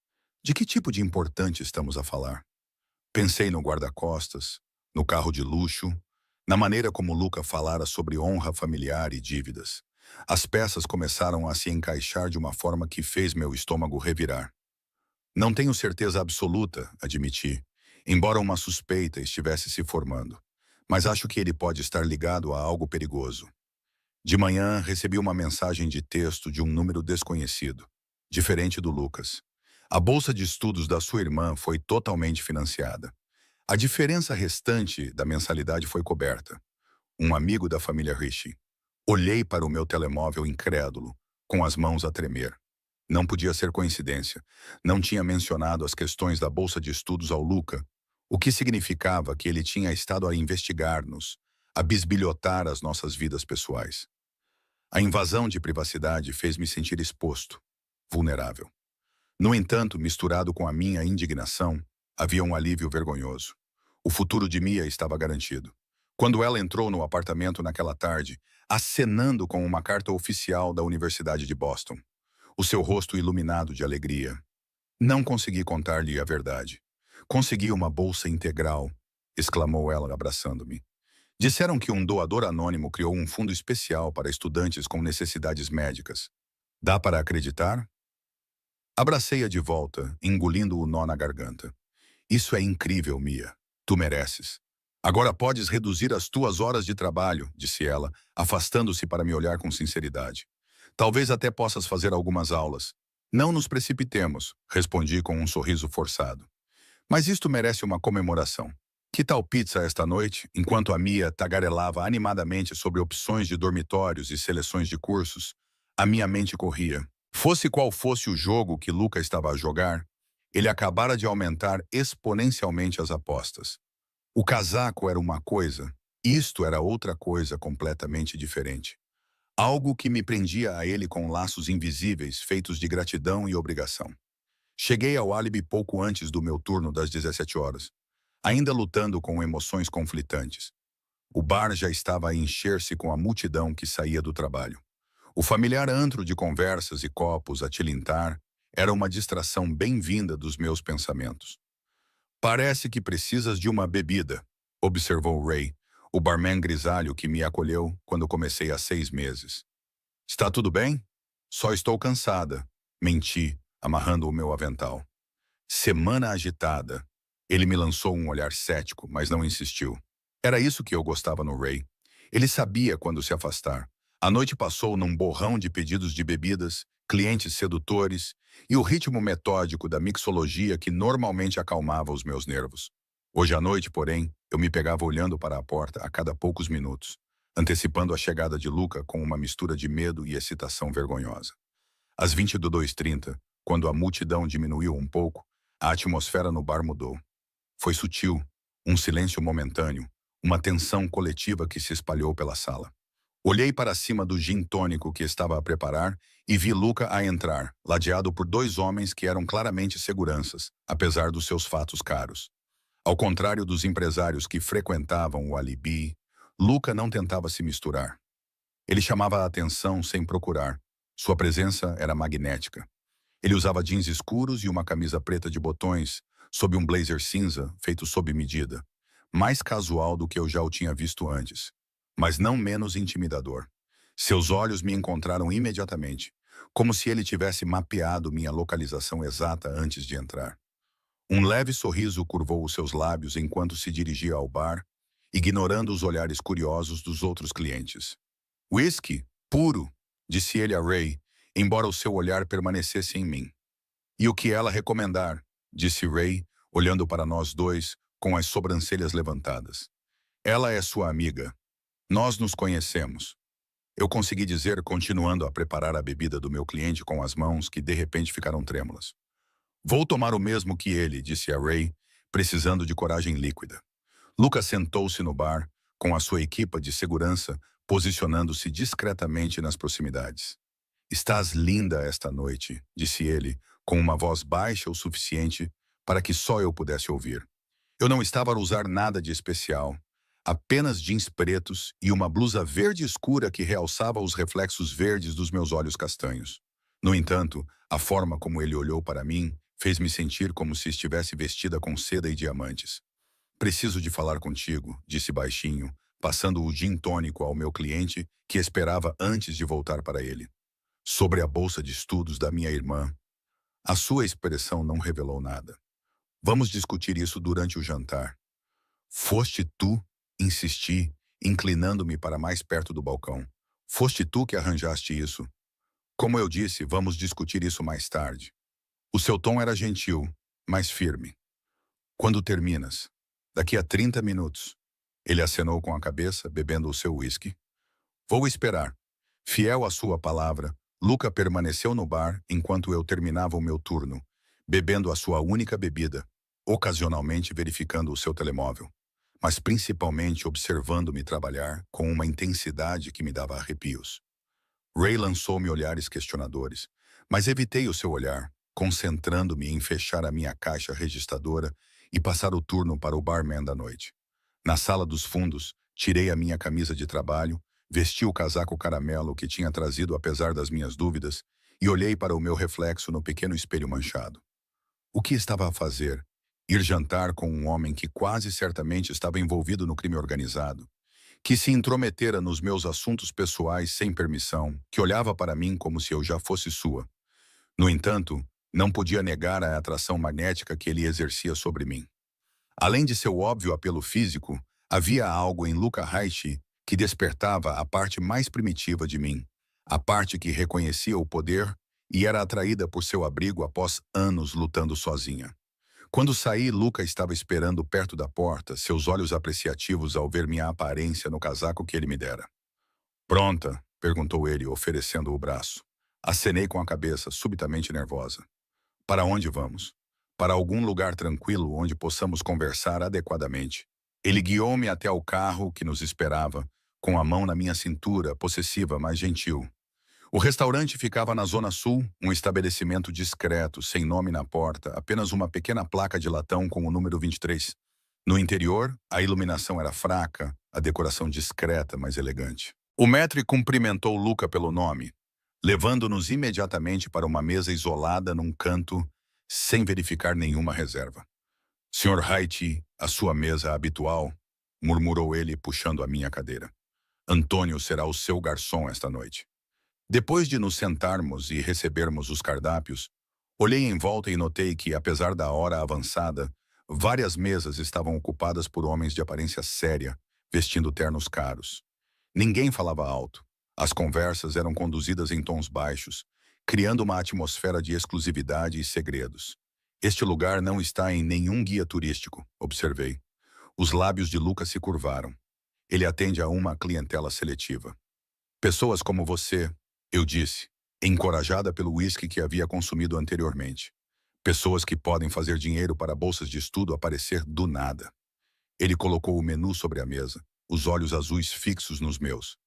De que tipo de importante estamos a falar? Pensei no guarda-costas, no carro de luxo, na maneira como Luca falara sobre honra familiar e dívidas. As peças começaram a se encaixar de uma forma que fez meu estômago revirar. Não tenho certeza absoluta, admiti, embora uma suspeita estivesse se formando. Mas acho que ele pode estar ligado a algo perigoso. De manhã, recebi uma mensagem de texto de um número desconhecido, diferente do Lucas. A bolsa de estudos da sua irmã foi totalmente financiada. A diferença restante da mensalidade foi coberta. Um amigo da família Rishi. Olhei para o meu telemóvel incrédulo, com as mãos a tremer. Não podia ser coincidência. Não tinha mencionado as questões da bolsa de estudos ao Luca, o que significava que ele tinha estado a investigar-nos, a bisbilhotar as nossas vidas pessoais. A invasão de privacidade fez-me sentir exposto, vulnerável. No entanto, misturado com a minha indignação, havia um alívio vergonhoso. O futuro de Mia estava garantido. Quando ela entrou no apartamento naquela tarde, acenando com uma carta oficial da Universidade de Boston, o seu rosto iluminado de alegria. Não consegui contar-lhe a verdade. Consegui uma bolsa integral, exclamou ela abraçando-me. Disseram que um doador anônimo criou um fundo especial para estudantes com necessidades médicas. Dá para acreditar? Abracei-a de volta, engolindo o nó na garganta. Isso é incrível, Mia. Tu mereces. Agora podes reduzir as tuas horas de trabalho, disse ela, afastando-se para me olhar com sinceridade. Talvez até possas fazer algumas aulas. Não nos precipitemos, respondi com um sorriso forçado. Mas isto merece uma comemoração. Que tal pizza esta noite, enquanto a Mia tagarelava animadamente sobre opções de dormitórios e seleções de cursos? A minha mente corria. Fosse qual fosse o jogo que Luca estava a jogar, ele acabara de aumentar exponencialmente as apostas. O casaco era uma coisa, isto era outra coisa completamente diferente. Algo que me prendia a ele com laços invisíveis feitos de gratidão e obrigação. Cheguei ao álibi pouco antes do meu turno das 17 horas, ainda lutando com emoções conflitantes. O bar já estava a encher-se com a multidão que saía do trabalho. O familiar antro de conversas e copos a tilintar era uma distração bem-vinda dos meus pensamentos. Parece que precisas de uma bebida, observou Ray, o barman grisalho que me acolheu quando comecei há 6 meses. Está tudo bem? Só estou cansada, menti, amarrando o meu avental. Semana agitada. Ele me lançou um olhar cético, mas não insistiu. Era isso que eu gostava no Ray. Ele sabia quando se afastar. A noite passou num borrão de pedidos de bebidas, clientes sedutores e o ritmo metódico da mixologia que normalmente acalmava os meus nervos. Hoje à noite, porém, eu me pegava olhando para a porta a cada poucos minutos, antecipando a chegada de Luca com uma mistura de medo e excitação vergonhosa. Às 22h30, quando a multidão diminuiu um pouco, a atmosfera no bar mudou. Foi sutil, um silêncio momentâneo, uma tensão coletiva que se espalhou pela sala. Olhei para cima do gin tônico que estava a preparar e vi Luca a entrar, ladeado por 2 homens que eram claramente seguranças, apesar dos seus fatos caros. Ao contrário dos empresários que frequentavam o Alibi, Luca não tentava se misturar. Ele chamava a atenção sem procurar. Sua presença era magnética. Ele usava jeans escuros e uma camisa preta de botões, sob um blazer cinza feito sob medida. Mais casual do que eu já o tinha visto antes, mas não menos intimidador. Seus olhos me encontraram imediatamente, como se ele tivesse mapeado minha localização exata antes de entrar. Um leve sorriso curvou os seus lábios enquanto se dirigia ao bar, ignorando os olhares curiosos dos outros clientes. Whisky, puro, disse ele a Ray, embora o seu olhar permanecesse em mim. E o que ela recomendar, disse Ray, olhando para nós dois, com as sobrancelhas levantadas. Ela é sua amiga. Nós nos conhecemos. Eu consegui dizer, continuando a preparar a bebida do meu cliente com as mãos que de repente ficaram trêmulas. Vou tomar o mesmo que ele, disse a Ray, precisando de coragem líquida. Lucas sentou-se no bar, com a sua equipa de segurança, posicionando-se discretamente nas proximidades. Estás linda esta noite, disse ele, com uma voz baixa o suficiente para que só eu pudesse ouvir. Eu não estava a usar nada de especial, apenas jeans pretos e uma blusa verde escura que realçava os reflexos verdes dos meus olhos castanhos. No entanto, a forma como ele olhou para mim fez-me sentir como se estivesse vestida com seda e diamantes. Preciso de falar contigo, disse baixinho, passando o gin tônico ao meu cliente, que esperava antes de voltar para ele. Sobre a bolsa de estudos da minha irmã. A sua expressão não revelou nada. Vamos discutir isso durante o jantar. Foste tu, insisti, inclinando-me para mais perto do balcão. Foste tu que arranjaste isso. Como eu disse, vamos discutir isso mais tarde. O seu tom era gentil, mas firme. Quando terminas? Daqui a 30 minutos. Ele acenou com a cabeça, bebendo o seu uísque. Vou esperar. Fiel à sua palavra, Luca permaneceu no bar enquanto eu terminava o meu turno, bebendo a sua única bebida, ocasionalmente verificando o seu telemóvel, mas principalmente observando-me trabalhar com uma intensidade que me dava arrepios. Ray lançou-me olhares questionadores, mas evitei o seu olhar, concentrando-me em fechar a minha caixa registradora e passar o turno para o barman da noite. Na sala dos fundos, tirei a minha camisa de trabalho, vesti o casaco caramelo que tinha trazido apesar das minhas dúvidas e olhei para o meu reflexo no pequeno espelho manchado. O que estava a fazer? Ir jantar com um homem que quase certamente estava envolvido no crime organizado, que se intrometera nos meus assuntos pessoais sem permissão, que olhava para mim como se eu já fosse sua. No entanto, não podia negar a atração magnética que ele exercia sobre mim. Além de seu óbvio apelo físico, havia algo em Luca Haidt que despertava a parte mais primitiva de mim, a parte que reconhecia o poder e era atraída por seu abrigo após anos lutando sozinha. Quando saí, Luca estava esperando perto da porta, seus olhos apreciativos ao ver minha aparência no casaco que ele me dera. Pronta? Perguntou ele, oferecendo o braço. Acenei com a cabeça, subitamente nervosa. Para onde vamos? Para algum lugar tranquilo onde possamos conversar adequadamente. Ele guiou-me até o carro que nos esperava, com a mão na minha cintura, possessiva, mas gentil. O restaurante ficava na Zona Sul, um estabelecimento discreto, sem nome na porta, apenas uma pequena placa de latão com o número 23. No interior, a iluminação era fraca, a decoração discreta, mas elegante. O maître cumprimentou Luca pelo nome, levando-nos imediatamente para uma mesa isolada num canto, sem verificar nenhuma reserva. Sr. Haidt, a sua mesa habitual, murmurou ele, puxando a minha cadeira. Antônio será o seu garçom esta noite. Depois de nos sentarmos e recebermos os cardápios, olhei em volta e notei que, apesar da hora avançada, várias mesas estavam ocupadas por homens de aparência séria, vestindo ternos caros. Ninguém falava alto. As conversas eram conduzidas em tons baixos, criando uma atmosfera de exclusividade e segredos. Este lugar não está em nenhum guia turístico, observei. Os lábios de Lucas se curvaram. Ele atende a uma clientela seletiva. Pessoas como você, eu disse, encorajada pelo uísque que havia consumido anteriormente. Pessoas que podem fazer dinheiro para bolsas de estudo aparecer do nada. Ele colocou o menu sobre a mesa, os olhos azuis fixos nos meus.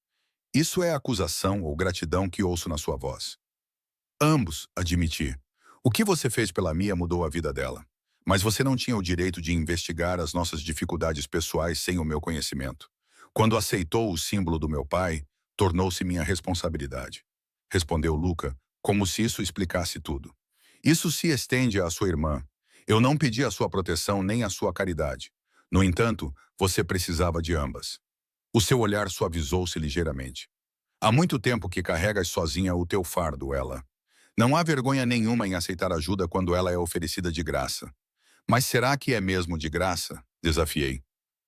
Isso é acusação ou gratidão que ouço na sua voz? Ambos, admiti. O que você fez pela Mia mudou a vida dela. Mas você não tinha o direito de investigar as nossas dificuldades pessoais sem o meu conhecimento. Quando aceitou o símbolo do meu pai, tornou-se minha responsabilidade. Respondeu Luca, como se isso explicasse tudo. Isso se estende à sua irmã. Eu não pedi a sua proteção nem a sua caridade. No entanto, você precisava de ambas. O seu olhar suavizou-se ligeiramente. Há muito tempo que carregas sozinha o teu fardo, ela. Não há vergonha nenhuma em aceitar ajuda quando ela é oferecida de graça. Mas será que é mesmo de graça? Desafiei.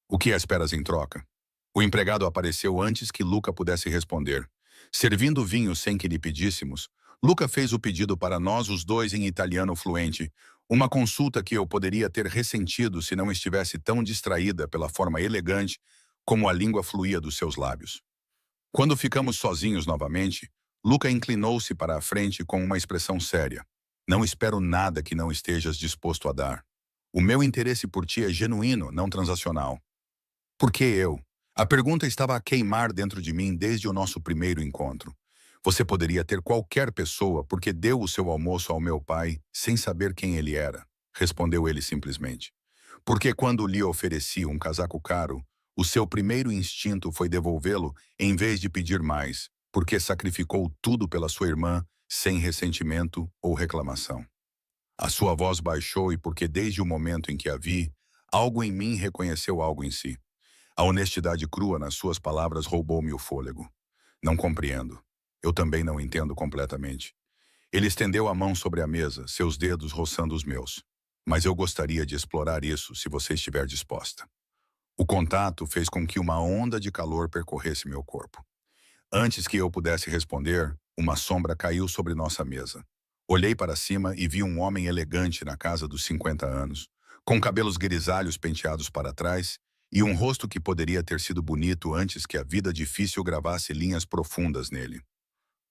O que esperas em troca? O empregado apareceu antes que Luca pudesse responder. Servindo vinho sem que lhe pedíssemos, Luca fez o pedido para nós os dois em italiano fluente, uma consulta que eu poderia ter ressentido se não estivesse tão distraída pela forma elegante como a língua fluía dos seus lábios. Quando ficamos sozinhos novamente, Luca inclinou-se para a frente com uma expressão séria. Não espero nada que não estejas disposto a dar. O meu interesse por ti é genuíno, não transacional. Por que eu? A pergunta estava a queimar dentro de mim desde o nosso primeiro encontro. Você poderia ter qualquer pessoa porque deu o seu almoço ao meu pai sem saber quem ele era, respondeu ele simplesmente. Porque quando lhe ofereci um casaco caro, o seu primeiro instinto foi devolvê-lo em vez de pedir mais, porque sacrificou tudo pela sua irmã sem ressentimento ou reclamação. A sua voz baixou e porque desde o momento em que a vi, algo em mim reconheceu algo em si. A honestidade crua nas suas palavras roubou-me o fôlego. Não compreendo. Eu também não entendo completamente. Ele estendeu a mão sobre a mesa, seus dedos roçando os meus. Mas eu gostaria de explorar isso se você estiver disposta. O contato fez com que uma onda de calor percorresse meu corpo. Antes que eu pudesse responder, uma sombra caiu sobre nossa mesa. Olhei para cima e vi um homem elegante na casa dos 50 anos, com cabelos grisalhos penteados para trás e um rosto que poderia ter sido bonito antes que a vida difícil gravasse linhas profundas nele.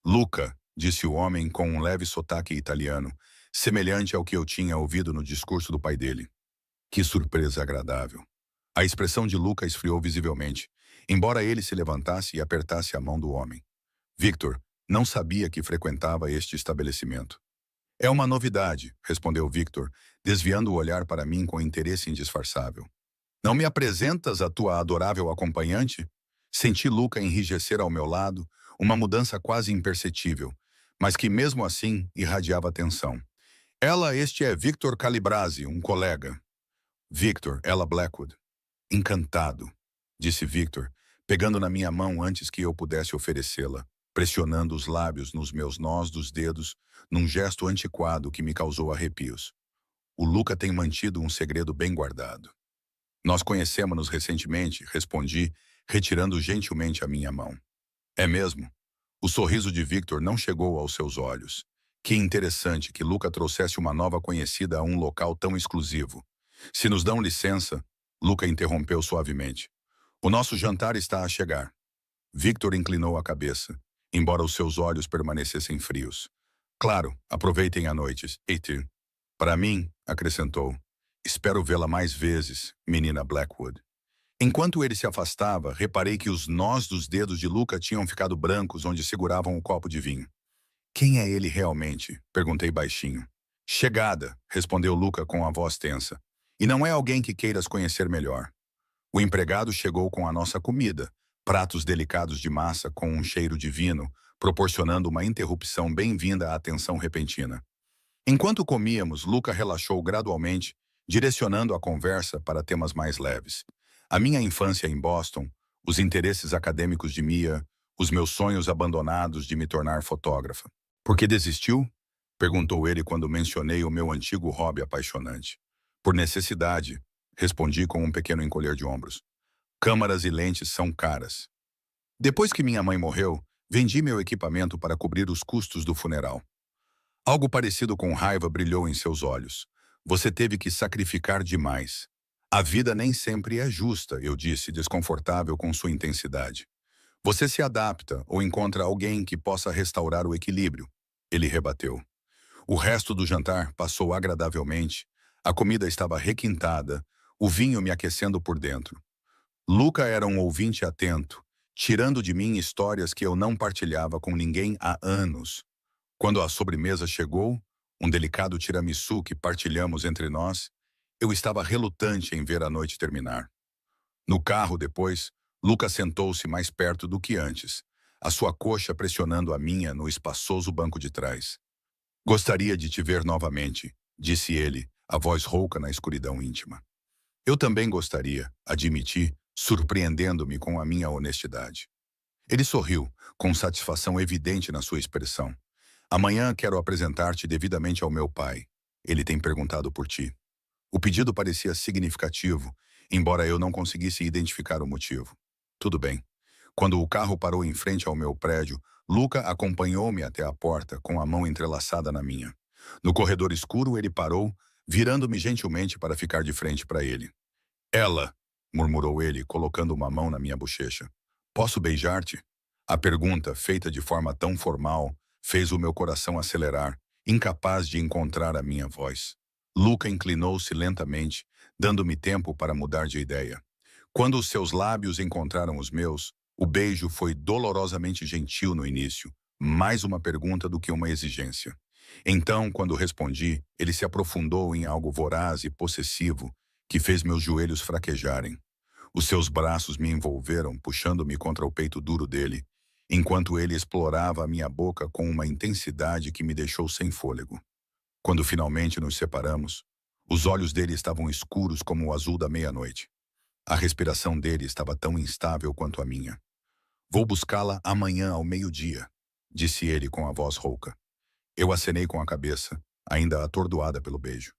Luca, disse o homem com um leve sotaque italiano, semelhante ao que eu tinha ouvido no discurso do pai dele. Que surpresa agradável. A expressão de Luca esfriou visivelmente, embora ele se levantasse e apertasse a mão do homem. Victor não sabia que frequentava este estabelecimento. É uma novidade, respondeu Victor, desviando o olhar para mim com interesse indisfarçável. Não me apresentas a tua adorável acompanhante? Senti Luca enrijecer ao meu lado, uma mudança quase imperceptível, mas que mesmo assim irradiava tensão. Este é Victor Calibrasi, um colega. Victor, ela Blackwood. Encantado, disse Victor, pegando na minha mão antes que eu pudesse oferecê-la, pressionando os lábios nos meus nós dos dedos, num gesto antiquado que me causou arrepios. O Luca tem mantido um segredo bem guardado. Nós conhecemos-nos recentemente, respondi, retirando gentilmente a minha mão. É mesmo? O sorriso de Victor não chegou aos seus olhos. Que interessante que Luca trouxesse uma nova conhecida a um local tão exclusivo. Se nos dão licença, Luca interrompeu suavemente. O nosso jantar está a chegar. Victor inclinou a cabeça, embora os seus olhos permanecessem frios. Claro, aproveitem a noite, Etir. Para mim, acrescentou, espero vê-la mais vezes, menina Blackwood. Enquanto ele se afastava, reparei que os nós dos dedos de Luca tinham ficado brancos onde seguravam o copo de vinho. Quem é ele realmente? Perguntei baixinho. Chegada, respondeu Luca com a voz tensa. E não é alguém que queiras conhecer melhor. O empregado chegou com a nossa comida, pratos delicados de massa com um cheiro divino, proporcionando uma interrupção bem-vinda à tensão repentina. Enquanto comíamos, Luca relaxou gradualmente, direcionando a conversa para temas mais leves. A minha infância em Boston, os interesses acadêmicos de Mia, os meus sonhos abandonados de me tornar fotógrafa. Por que desistiu? Perguntou ele quando mencionei o meu antigo hobby apaixonante. Por necessidade, respondi com um pequeno encolher de ombros. Câmaras e lentes são caras. Depois que minha mãe morreu, vendi meu equipamento para cobrir os custos do funeral. Algo parecido com raiva brilhou em seus olhos. Você teve que sacrificar demais. A vida nem sempre é justa, eu disse, desconfortável com sua intensidade. Você se adapta ou encontra alguém que possa restaurar o equilíbrio. Ele rebateu. O resto do jantar passou agradavelmente. A comida estava requintada, o vinho me aquecendo por dentro. Luca era um ouvinte atento, tirando de mim histórias que eu não partilhava com ninguém há anos. Quando a sobremesa chegou, um delicado tiramisu que partilhamos entre nós, eu estava relutante em ver a noite terminar. No carro, depois, Luca sentou-se mais perto do que antes, a sua coxa pressionando a minha no espaçoso banco de trás. Gostaria de te ver novamente, disse ele, a voz rouca na escuridão íntima. Eu também gostaria, admiti, surpreendendo-me com a minha honestidade. Ele sorriu, com satisfação evidente na sua expressão. Amanhã quero apresentar-te devidamente ao meu pai. Ele tem perguntado por ti. O pedido parecia significativo, embora eu não conseguisse identificar o motivo. Tudo bem. Quando o carro parou em frente ao meu prédio, Luca acompanhou-me até a porta com a mão entrelaçada na minha. No corredor escuro, ele parou, virando-me gentilmente para ficar de frente para ele. Ela, murmurou ele, colocando uma mão na minha bochecha. Posso beijar-te? A pergunta, feita de forma tão formal, fez o meu coração acelerar, incapaz de encontrar a minha voz. Luca inclinou-se lentamente, dando-me tempo para mudar de ideia. Quando os seus lábios encontraram os meus, o beijo foi dolorosamente gentil no início, mais uma pergunta do que uma exigência. Então, quando respondi, ele se aprofundou em algo voraz e possessivo que fez meus joelhos fraquejarem. Os seus braços me envolveram, puxando-me contra o peito duro dele, enquanto ele explorava a minha boca com uma intensidade que me deixou sem fôlego. Quando finalmente nos separamos, os olhos dele estavam escuros como o azul da meia-noite. A respiração dele estava tão instável quanto a minha. Vou buscá-la amanhã ao meio-dia, disse ele com a voz rouca. Eu acenei com a cabeça, ainda atordoada pelo beijo.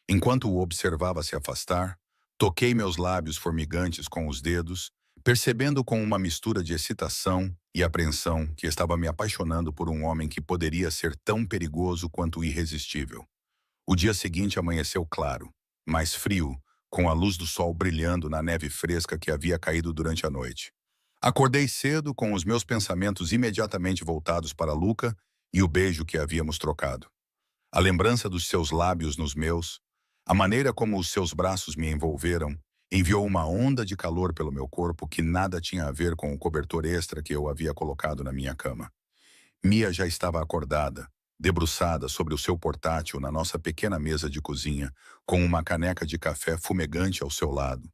Enquanto o observava se afastar, toquei meus lábios formigantes com os dedos, percebendo com uma mistura de excitação e apreensão que estava me apaixonando por um homem que poderia ser tão perigoso quanto irresistível. O dia seguinte amanheceu claro, mais frio, com a luz do sol brilhando na neve fresca que havia caído durante a noite. Acordei cedo com os meus pensamentos imediatamente voltados para Luca e o beijo que havíamos trocado. A lembrança dos seus lábios nos meus, a maneira como os seus braços me envolveram, enviou uma onda de calor pelo meu corpo que nada tinha a ver com o cobertor extra que eu havia colocado na minha cama. Mia já estava acordada, debruçada sobre o seu portátil na nossa pequena mesa de cozinha, com uma caneca de café fumegante ao seu lado.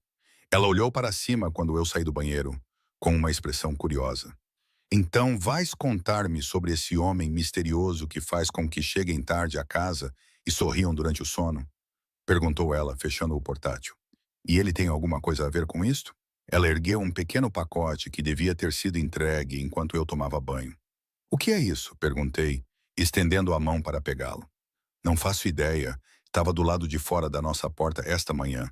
Ela olhou para cima quando eu saí do banheiro, com uma expressão curiosa. Então vais contar-me sobre esse homem misterioso que faz com que cheguem tarde à casa e sorriam durante o sono? Perguntou ela, fechando o portátil. E ele tem alguma coisa a ver com isto? Ela ergueu um pequeno pacote que devia ter sido entregue enquanto eu tomava banho. O que é isso? Perguntei, estendendo a mão para pegá-lo. Não faço ideia. Estava do lado de fora da nossa porta esta manhã.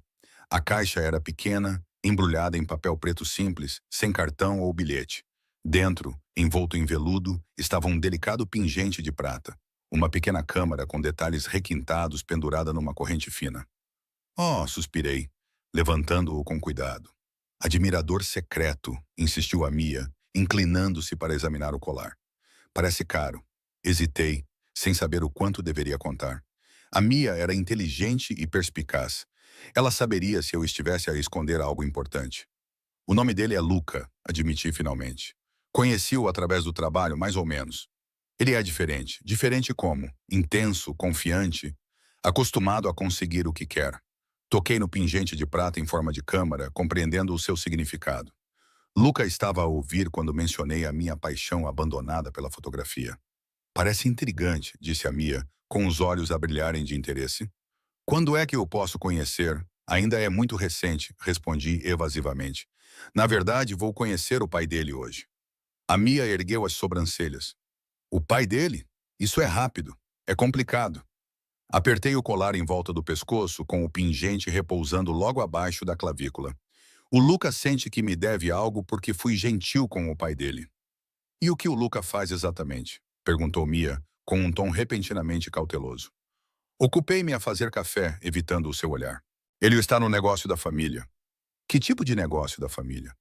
A caixa era pequena, embrulhada em papel preto simples, sem cartão ou bilhete. Dentro, envolto em veludo, estava um delicado pingente de prata. Uma pequena câmara com detalhes requintados pendurada numa corrente fina. Oh, suspirei, levantando-o com cuidado. Admirador secreto, insistiu a Mia, inclinando-se para examinar o colar. Parece caro. Hesitei, sem saber o quanto deveria contar. A Mia era inteligente e perspicaz. Ela saberia se eu estivesse a esconder algo importante. O nome dele é Luca, admiti finalmente. Conheci-o através do trabalho, mais ou menos. Ele é diferente. Diferente como? Intenso, confiante, acostumado a conseguir o que quer. Toquei no pingente de prata em forma de câmara, compreendendo o seu significado. Luca estava a ouvir quando mencionei a minha paixão abandonada pela fotografia. Parece intrigante, disse a Mia, com os olhos a brilharem de interesse. Quando é que eu posso conhecer? Ainda é muito recente, respondi evasivamente. Na verdade, vou conhecer o pai dele hoje. A Mia ergueu as sobrancelhas. O pai dele? Isso é rápido. É complicado. Apertei o colar em volta do pescoço, com o pingente repousando logo abaixo da clavícula. O Luca sente que me deve algo porque fui gentil com o pai dele. E o que o Luca faz exatamente? Perguntou Mia, com um tom repentinamente cauteloso. Ocupei-me a fazer café, evitando o seu olhar. Ele está no negócio da família. Que tipo de negócio da família?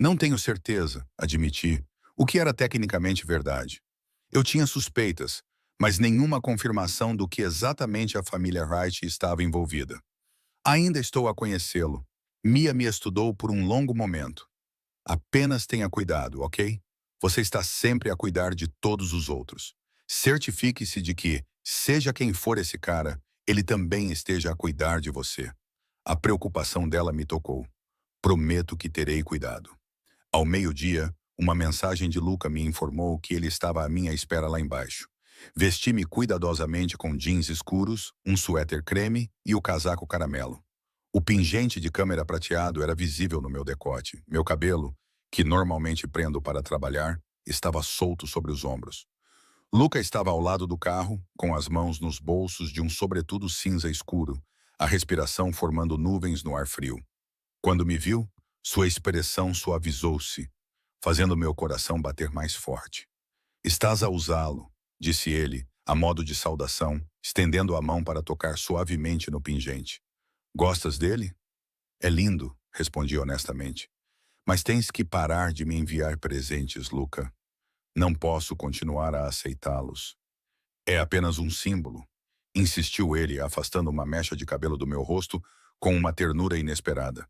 Não tenho certeza, admiti, o que era tecnicamente verdade. Eu tinha suspeitas, mas nenhuma confirmação do que exatamente a família Wright estava envolvida. Ainda estou a conhecê-lo. Mia me estudou por um longo momento. Apenas tenha cuidado, ok? Você está sempre a cuidar de todos os outros. Certifique-se de que, seja quem for esse cara, ele também esteja a cuidar de você. A preocupação dela me tocou. Prometo que terei cuidado. Ao meio-dia, uma mensagem de Luca me informou que ele estava à minha espera lá embaixo. Vesti-me cuidadosamente com jeans escuros, um suéter creme e o casaco caramelo. O pingente de câmera prateado era visível no meu decote. Meu cabelo, que normalmente prendo para trabalhar, estava solto sobre os ombros. Luca estava ao lado do carro, com as mãos nos bolsos de um sobretudo cinza escuro, a respiração formando nuvens no ar frio. Quando me viu, sua expressão suavizou-se, fazendo meu coração bater mais forte. Estás a usá-lo, disse ele, a modo de saudação, estendendo a mão para tocar suavemente no pingente. Gostas dele? É lindo, respondi honestamente. Mas tens que parar de me enviar presentes, Luca. Não posso continuar a aceitá-los. É apenas um símbolo, insistiu ele, afastando uma mecha de cabelo do meu rosto com uma ternura inesperada.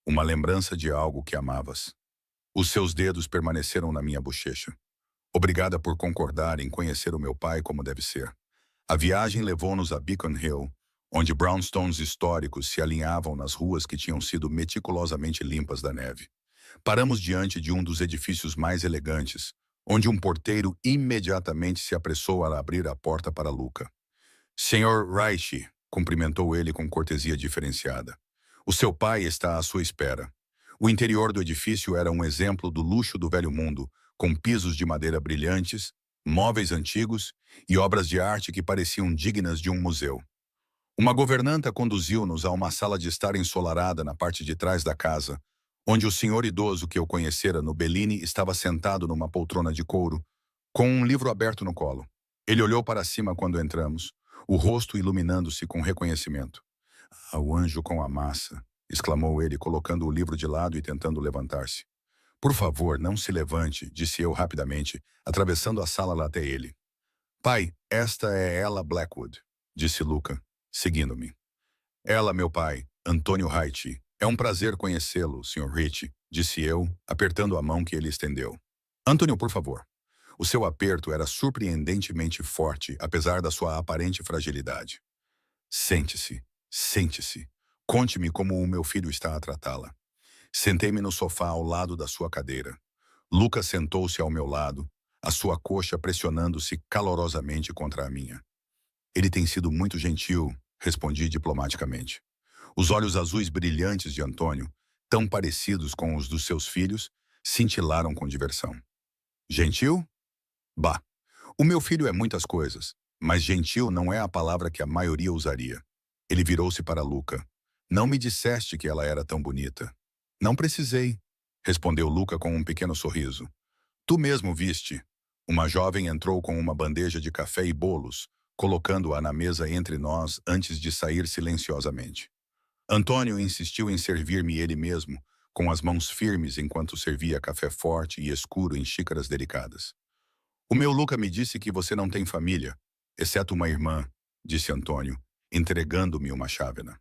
Uma lembrança de algo que amavas. Os seus dedos permaneceram na minha bochecha. Obrigada por concordar em conhecer o meu pai como deve ser. A viagem levou-nos a Beacon Hill, onde brownstones históricos se alinhavam nas ruas que tinham sido meticulosamente limpas da neve. Paramos diante de um dos edifícios mais elegantes, onde um porteiro imediatamente se apressou a abrir a porta para Luca. Senhor Reich, cumprimentou ele com cortesia diferenciada. O seu pai está à sua espera. O interior do edifício era um exemplo do luxo do velho mundo, com pisos de madeira brilhantes, móveis antigos e obras de arte que pareciam dignas de um museu. Uma governanta conduziu-nos a uma sala de estar ensolarada na parte de trás da casa, onde o senhor idoso que eu conhecera no Bellini estava sentado numa poltrona de couro, com um livro aberto no colo. Ele olhou para cima quando entramos, o rosto iluminando-se com reconhecimento. "Ah, o anjo com a massa!" exclamou ele, colocando o livro de lado e tentando levantar-se. "Por favor, não se levante", disse eu rapidamente, atravessando a sala lá até ele. "Pai, esta é Ella Blackwood", disse Luca, seguindo-me. "Ela, meu pai, Antônio Reich. É um prazer conhecê-lo, Sr. Rich", disse eu, apertando a mão que ele estendeu. "Antônio, por favor." O seu aperto era surpreendentemente forte, apesar da sua aparente fragilidade. "Sente-se, sente-se. Conte-me como o meu filho está a tratá-la." Sentei-me no sofá ao lado da sua cadeira. Lucas sentou-se ao meu lado, a sua coxa pressionando-se calorosamente contra a minha. "Ele tem sido muito gentil", respondi diplomaticamente. Os olhos azuis brilhantes de Antônio, tão parecidos com os dos seus filhos, cintilaram com diversão. "Gentil? Bah, o meu filho é muitas coisas, mas gentil não é a palavra que a maioria usaria." Ele virou-se para Luca. "Não me disseste que ela era tão bonita." "Não precisei", respondeu Luca com um pequeno sorriso. "Tu mesmo viste." Uma jovem entrou com uma bandeja de café e bolos, colocando-a na mesa entre nós antes de sair silenciosamente. Antônio insistiu em servir-me ele mesmo, com as mãos firmes enquanto servia café forte e escuro em xícaras delicadas. "O meu Luca me disse que você não tem família, exceto uma irmã", disse Antônio, entregando-me uma chávena.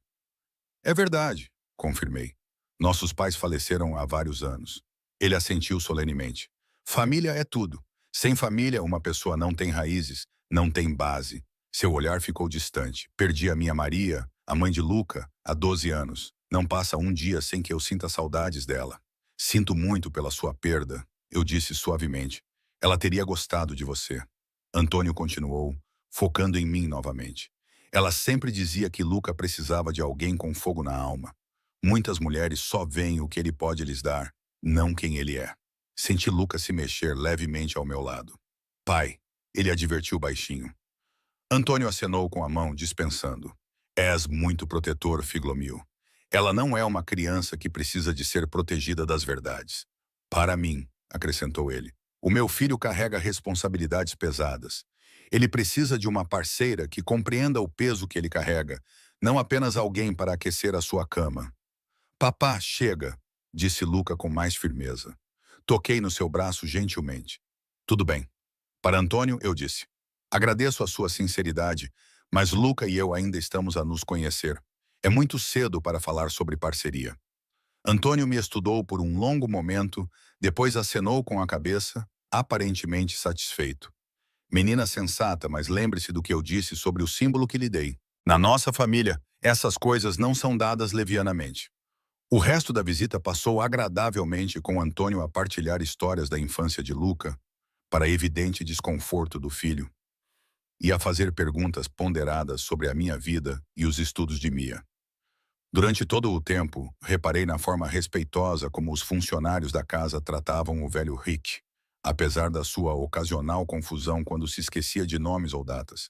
"É verdade", confirmei. "Nossos pais faleceram há vários anos." Ele assentiu solenemente. "Família é tudo. Sem família, uma pessoa não tem raízes, não tem base." Seu olhar ficou distante. "Perdi a minha Maria, a mãe de Luca, há 12 anos. Não passa um dia sem que eu sinta saudades dela." "Sinto muito pela sua perda", eu disse suavemente. "Ela teria gostado de você." Antônio continuou, focando em mim novamente. "Ela sempre dizia que Luca precisava de alguém com fogo na alma. Muitas mulheres só veem o que ele pode lhes dar, não quem ele é." Senti Luca se mexer levemente ao meu lado. "Pai", ele advertiu baixinho. Antônio acenou com a mão, dispensando. "És muito protetor, Figlomil. Ela não é uma criança que precisa de ser protegida das verdades. Para mim", acrescentou ele, "o meu filho carrega responsabilidades pesadas. Ele precisa de uma parceira que compreenda o peso que ele carrega, não apenas alguém para aquecer a sua cama." "Papá, chega", disse Luca com mais firmeza. Toquei no seu braço gentilmente. "Tudo bem." Para Antônio, eu disse: "Agradeço a sua sinceridade, mas Luca e eu ainda estamos a nos conhecer. É muito cedo para falar sobre parceria." Antônio me estudou por um longo momento, depois acenou com a cabeça, aparentemente satisfeito. "Menina sensata, mas lembre-se do que eu disse sobre o símbolo que lhe dei. Na nossa família, essas coisas não são dadas levianamente." O resto da visita passou agradavelmente com Antônio a partilhar histórias da infância de Luca, para evidente desconforto do filho, e a fazer perguntas ponderadas sobre a minha vida e os estudos de Mia. Durante todo o tempo, reparei na forma respeitosa como os funcionários da casa tratavam o velho Rick, apesar da sua ocasional confusão quando se esquecia de nomes ou datas.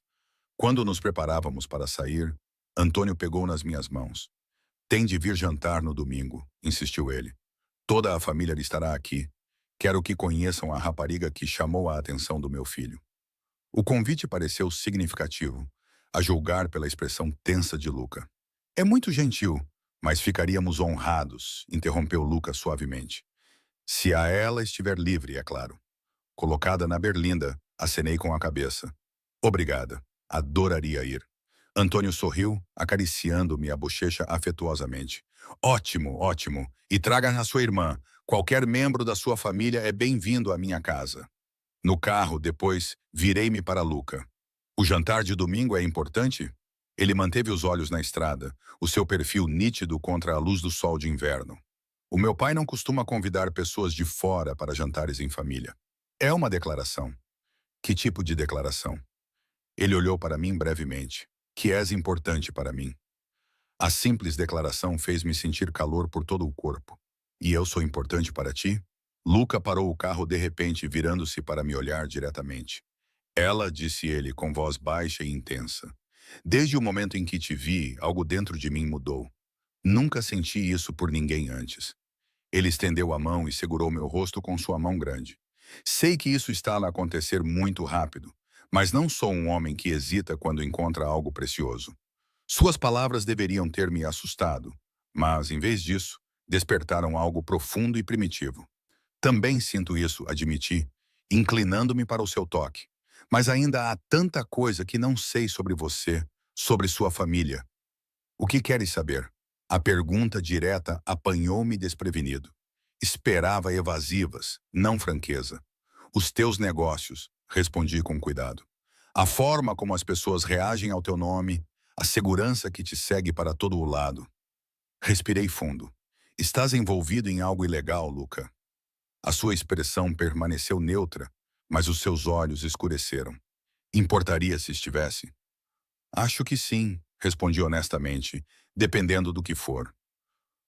Quando nos preparávamos para sair, Antônio pegou nas minhas mãos. "Tem de vir jantar no domingo", insistiu ele. "Toda a família estará aqui. Quero que conheçam a rapariga que chamou a atenção do meu filho." O convite pareceu significativo, a julgar pela expressão tensa de Luca. "É muito gentil, mas ficaríamos honrados", interrompeu Luca suavemente. Se a ela estiver livre, é claro. Colocada na berlinda, acenei com a cabeça. Obrigada. Adoraria ir. Antônio sorriu, acariciando-me a bochecha afetuosamente. Ótimo, ótimo. E traga a sua irmã. Qualquer membro da sua família é bem-vindo à minha casa. No carro, depois, virei-me para Luca. O jantar de domingo é importante? Ele manteve os olhos na estrada, o seu perfil nítido contra a luz do sol de inverno. O meu pai não costuma convidar pessoas de fora para jantares em família. É uma declaração. Que tipo de declaração? Ele olhou para mim brevemente. Que és importante para mim. A simples declaração fez-me sentir calor por todo o corpo. E eu sou importante para ti? Luca parou o carro de repente, virando-se para me olhar diretamente. Ela, disse ele, com voz baixa e intensa. Desde o momento em que te vi, algo dentro de mim mudou. Nunca senti isso por ninguém antes. Ele estendeu a mão e segurou meu rosto com sua mão grande. Sei que isso está a acontecer muito rápido, mas não sou um homem que hesita quando encontra algo precioso. Suas palavras deveriam ter me assustado, mas, em vez disso, despertaram algo profundo e primitivo. Também sinto isso, admiti, inclinando-me para o seu toque. Mas ainda há tanta coisa que não sei sobre você, sobre sua família. O que queres saber? A pergunta direta apanhou-me desprevenido. Esperava evasivas, não franqueza. Os teus negócios, respondi com cuidado. A forma como as pessoas reagem ao teu nome, a segurança que te segue para todo o lado. Respirei fundo. Estás envolvido em algo ilegal, Luca. A sua expressão permaneceu neutra, mas os seus olhos escureceram. Importaria se estivesse? Acho que sim, respondi honestamente, dependendo do que for.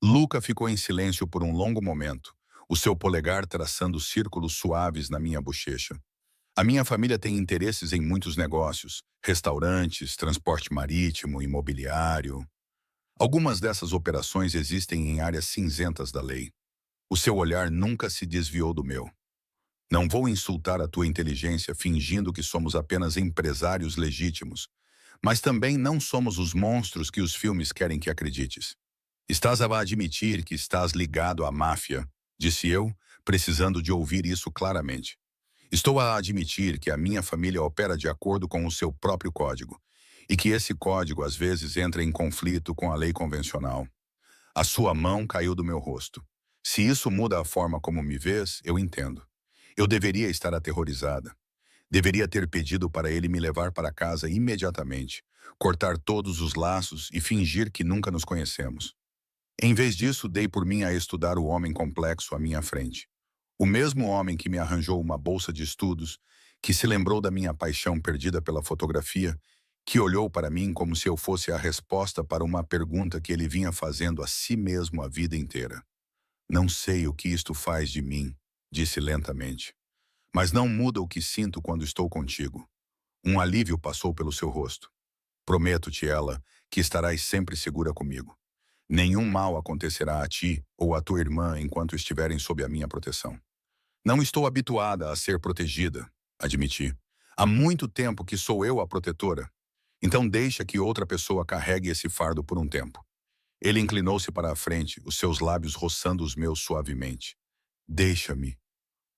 Luca ficou em silêncio por um longo momento, o seu polegar traçando círculos suaves na minha bochecha. A minha família tem interesses em muitos negócios, restaurantes, transporte marítimo, imobiliário. Algumas dessas operações existem em áreas cinzentas da lei. O seu olhar nunca se desviou do meu. Não vou insultar a tua inteligência fingindo que somos apenas empresários legítimos, mas também não somos os monstros que os filmes querem que acredites. Estás a admitir que estás ligado à máfia, disse eu, precisando de ouvir isso claramente. Estou a admitir que a minha família opera de acordo com o seu próprio código, e que esse código às vezes entra em conflito com a lei convencional. A sua mão caiu do meu rosto. Se isso muda a forma como me vês, eu entendo. Eu deveria estar aterrorizada. Deveria ter pedido para ele me levar para casa imediatamente, cortar todos os laços e fingir que nunca nos conhecemos. Em vez disso, dei por mim a estudar o homem complexo à minha frente. O mesmo homem que me arranjou uma bolsa de estudos, que se lembrou da minha paixão perdida pela fotografia, que olhou para mim como se eu fosse a resposta para uma pergunta que ele vinha fazendo a si mesmo a vida inteira. Não sei o que isto faz de mim, disse lentamente. Mas não muda o que sinto quando estou contigo. Um alívio passou pelo seu rosto. Prometo-te, ela, que estarás sempre segura comigo. Nenhum mal acontecerá a ti ou à tua irmã enquanto estiverem sob a minha proteção. Não estou habituada a ser protegida, admiti. Há muito tempo que sou eu a protetora. Então deixa que outra pessoa carregue esse fardo por um tempo. Ele inclinou-se para a frente, os seus lábios roçando os meus suavemente. Deixa-me.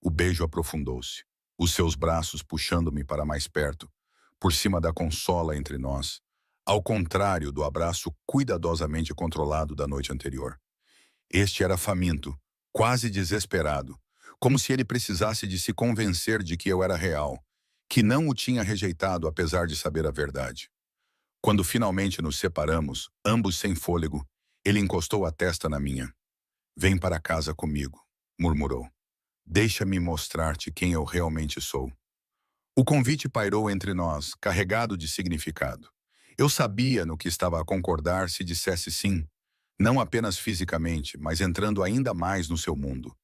O beijo aprofundou-se, os seus braços puxando-me para mais perto, por cima da consola entre nós, ao contrário do abraço cuidadosamente controlado da noite anterior. Este era faminto, quase desesperado, como se ele precisasse de se convencer de que eu era real, que não o tinha rejeitado apesar de saber a verdade. Quando finalmente nos separamos, ambos sem fôlego, ele encostou a testa na minha. Vem para casa comigo, murmurou. Deixa-me mostrar-te quem eu realmente sou. O convite pairou entre nós, carregado de significado. Eu sabia no que estava a concordar se dissesse sim, não apenas fisicamente, mas entrando ainda mais no seu mundo.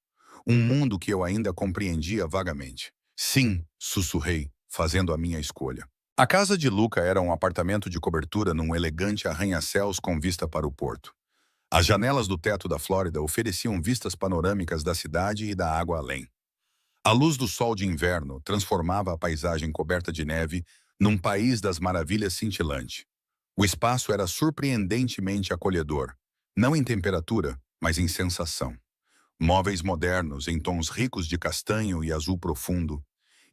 Um mundo que eu ainda compreendia vagamente. Sim, sussurrei, fazendo a minha escolha. A casa de Luca era um apartamento de cobertura num elegante arranha-céus com vista para o porto. As janelas do teto da Flórida ofereciam vistas panorâmicas da cidade e da água além. A luz do sol de inverno transformava a paisagem coberta de neve num país das maravilhas cintilante. O espaço era surpreendentemente acolhedor, não em temperatura, mas em sensação. Móveis modernos em tons ricos de castanho e azul profundo,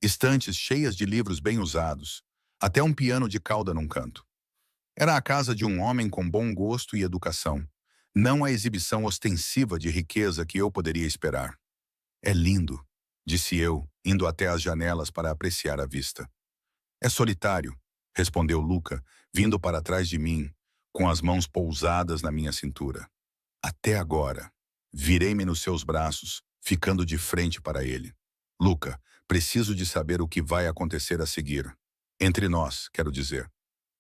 estantes cheias de livros bem usados, até um piano de cauda num canto. Era a casa de um homem com bom gosto e educação, não a exibição ostensiva de riqueza que eu poderia esperar. É lindo, disse eu, indo até as janelas para apreciar a vista. É solitário, respondeu Luca, vindo para trás de mim, com as mãos pousadas na minha cintura. Até agora. Virei-me nos seus braços, ficando de frente para ele. Luca, preciso de saber o que vai acontecer a seguir. Entre nós, quero dizer.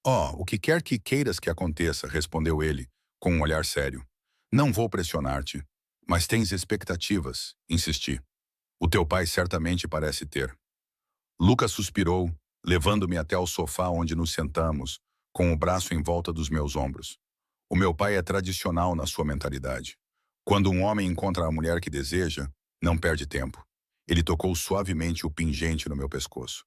Oh, o que quer que queiras que aconteça, respondeu ele, com um olhar sério. Não vou pressionar-te, mas tens expectativas, insisti. O teu pai certamente parece ter. Lucas suspirou, levando-me até ao sofá onde nos sentamos, com o braço em volta dos meus ombros. O meu pai é tradicional na sua mentalidade. Quando um homem encontra a mulher que deseja, não perde tempo. Ele tocou suavemente o pingente no meu pescoço.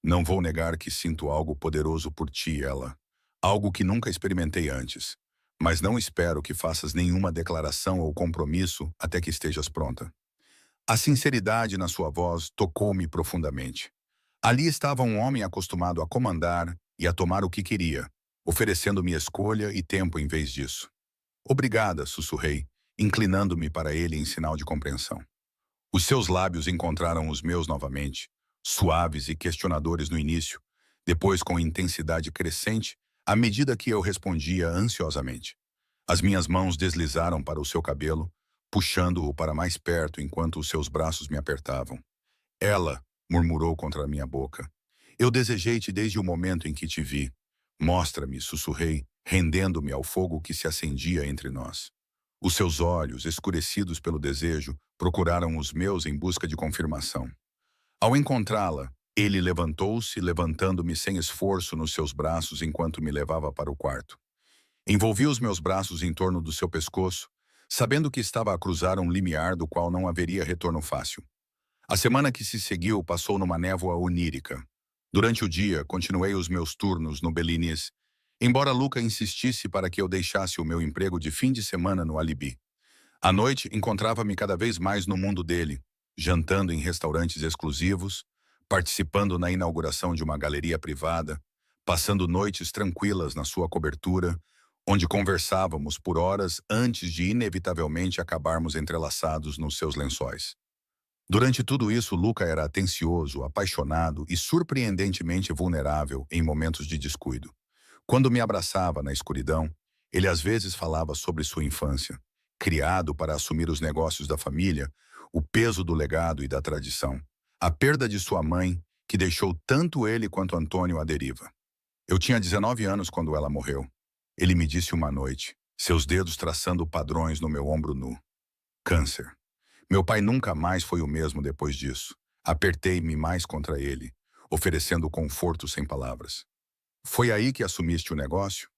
Não vou negar que sinto algo poderoso por ti, ela. Algo que nunca experimentei antes. Mas não espero que faças nenhuma declaração ou compromisso até que estejas pronta. A sinceridade na sua voz tocou-me profundamente. Ali estava um homem acostumado a comandar e a tomar o que queria, oferecendo-me escolha e tempo em vez disso. Obrigada, sussurrei, inclinando-me para ele em sinal de compreensão. Os seus lábios encontraram os meus novamente, suaves e questionadores no início, depois com intensidade crescente, à medida que eu respondia ansiosamente. As minhas mãos deslizaram para o seu cabelo, puxando-o para mais perto enquanto os seus braços me apertavam. Ela, murmurou contra a minha boca. Eu desejei-te desde o momento em que te vi. Mostra-me, sussurrei, rendendo-me ao fogo que se acendia entre nós. Os seus olhos, escurecidos pelo desejo, procuraram os meus em busca de confirmação. Ao encontrá-la, ele levantou-se, levantando-me sem esforço nos seus braços enquanto me levava para o quarto. Envolvi os meus braços em torno do seu pescoço, sabendo que estava a cruzar um limiar do qual não haveria retorno fácil. A semana que se seguiu passou numa névoa onírica. Durante o dia, continuei os meus turnos no Belinis, embora Luca insistisse para que eu deixasse o meu emprego de fim de semana no Alibi. À noite, encontrava-me cada vez mais no mundo dele, jantando em restaurantes exclusivos, participando na inauguração de uma galeria privada, passando noites tranquilas na sua cobertura, onde conversávamos por horas antes de inevitavelmente acabarmos entrelaçados nos seus lençóis. Durante tudo isso, Luca era atencioso, apaixonado e surpreendentemente vulnerável em momentos de descuido. Quando me abraçava na escuridão, ele às vezes falava sobre sua infância, criado para assumir os negócios da família, o peso do legado e da tradição, a perda de sua mãe, que deixou tanto ele quanto Antônio à deriva. Eu tinha 19 anos quando ela morreu. Ele me disse uma noite, seus dedos traçando padrões no meu ombro nu. Câncer. Meu pai nunca mais foi o mesmo depois disso. Apertei-me mais contra ele, oferecendo conforto sem palavras. Foi aí que assumiste o negócio?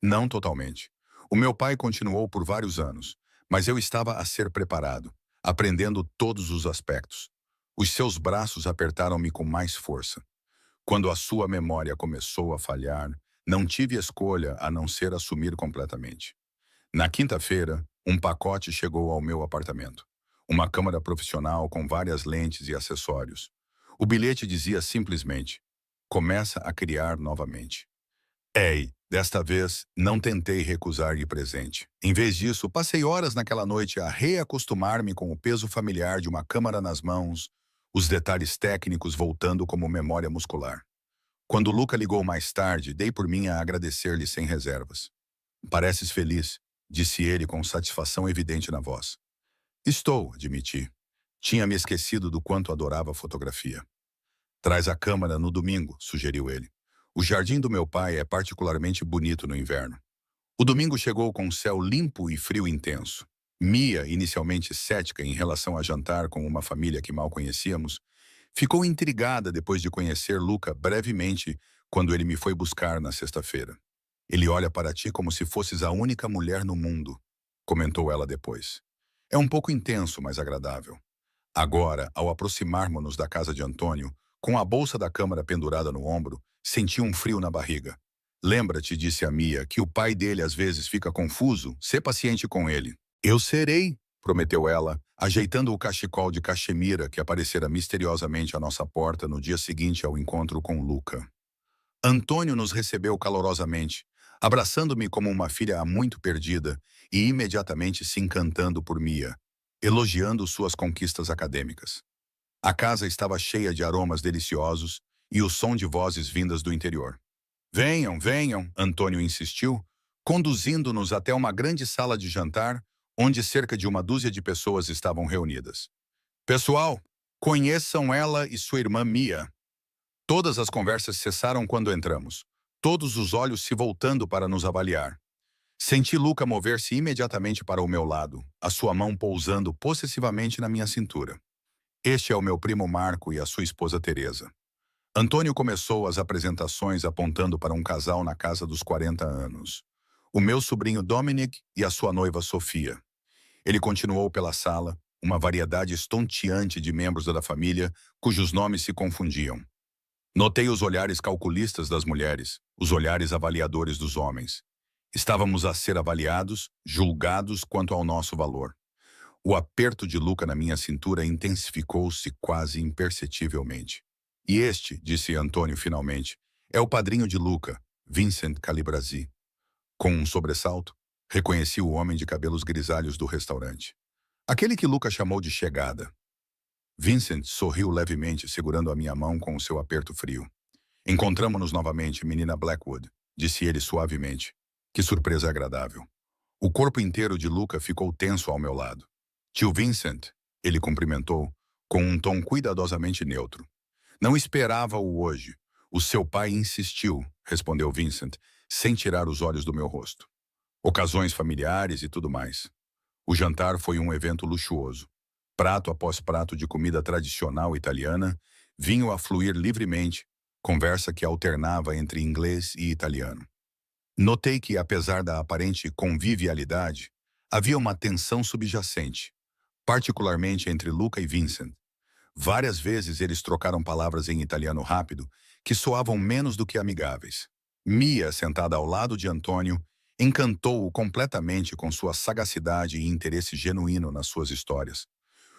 Não totalmente. O meu pai continuou por vários anos, mas eu estava a ser preparado, aprendendo todos os aspectos. Os seus braços apertaram-me com mais força. Quando a sua memória começou a falhar, não tive escolha a não ser assumir completamente. Na quinta-feira, um pacote chegou ao meu apartamento. Uma câmera profissional com várias lentes e acessórios. O bilhete dizia simplesmente: começa a criar novamente. Ei, desta vez, não tentei recusar-lhe presente. Em vez disso, passei horas naquela noite a reacostumar-me com o peso familiar de uma câmara nas mãos, os detalhes técnicos voltando como memória muscular. Quando Luca ligou mais tarde, dei por mim a agradecer-lhe sem reservas. Pareces feliz, disse ele com satisfação evidente na voz. Estou, admiti. Tinha me esquecido do quanto adorava fotografia. Traz a câmera no domingo, sugeriu ele. O jardim do meu pai é particularmente bonito no inverno. O domingo chegou com um céu limpo e frio intenso. Mia, inicialmente cética em relação a jantar com uma família que mal conhecíamos, ficou intrigada depois de conhecer Luca brevemente quando ele me foi buscar na sexta-feira. Ele olha para ti como se fosses a única mulher no mundo, comentou ela depois. É um pouco intenso, mas agradável. Agora, ao aproximarmos-nos da casa de Antônio, com a bolsa da câmara pendurada no ombro, senti um frio na barriga. Lembra-te, disse a Mia, que o pai dele às vezes fica confuso. Sê paciente com ele. Eu serei, prometeu ela, ajeitando o cachecol de cachemira que aparecera misteriosamente à nossa porta no dia seguinte ao encontro com Luca. Antônio nos recebeu calorosamente, abraçando-me como uma filha há muito perdida e imediatamente se encantando por Mia, elogiando suas conquistas acadêmicas. A casa estava cheia de aromas deliciosos e o som de vozes vindas do interior. Venham, venham, Antônio insistiu, conduzindo-nos até uma grande sala de jantar, onde cerca de uma dúzia de pessoas estavam reunidas. Pessoal, conheçam ela e sua irmã Mia. Todas as conversas cessaram quando entramos, todos os olhos se voltando para nos avaliar. Senti Luca mover-se imediatamente para o meu lado, a sua mão pousando possessivamente na minha cintura. Este é o meu primo Marco e a sua esposa Teresa. Antônio começou as apresentações apontando para um casal na casa dos 40 anos. O meu sobrinho Dominic e a sua noiva Sofia. Ele continuou pela sala, uma variedade estonteante de membros da família, cujos nomes se confundiam. Notei os olhares calculistas das mulheres, os olhares avaliadores dos homens. Estávamos a ser avaliados, julgados quanto ao nosso valor. O aperto de Luca na minha cintura intensificou-se quase imperceptivelmente. E este, disse Antônio finalmente, é o padrinho de Luca, Vincent Calibrasi. Com um sobressalto, reconheci o homem de cabelos grisalhos do restaurante. Aquele que Luca chamou de chegada. Vincent sorriu levemente, segurando a minha mão com o seu aperto frio. Encontramo-nos novamente, menina Blackwood, disse ele suavemente. Que surpresa agradável. O corpo inteiro de Luca ficou tenso ao meu lado. Tio Vincent, ele cumprimentou, com um tom cuidadosamente neutro. Não esperava-o hoje. O seu pai insistiu, respondeu Vincent, sem tirar os olhos do meu rosto. Ocasiões familiares e tudo mais. O jantar foi um evento luxuoso. Prato após prato de comida tradicional italiana, vinho a fluir livremente, conversa que alternava entre inglês e italiano. Notei que, apesar da aparente convivialidade, havia uma tensão subjacente, particularmente entre Luca e Vincent. Várias vezes eles trocaram palavras em italiano rápido, que soavam menos do que amigáveis. Mia, sentada ao lado de Antônio, encantou-o completamente com sua sagacidade e interesse genuíno nas suas histórias.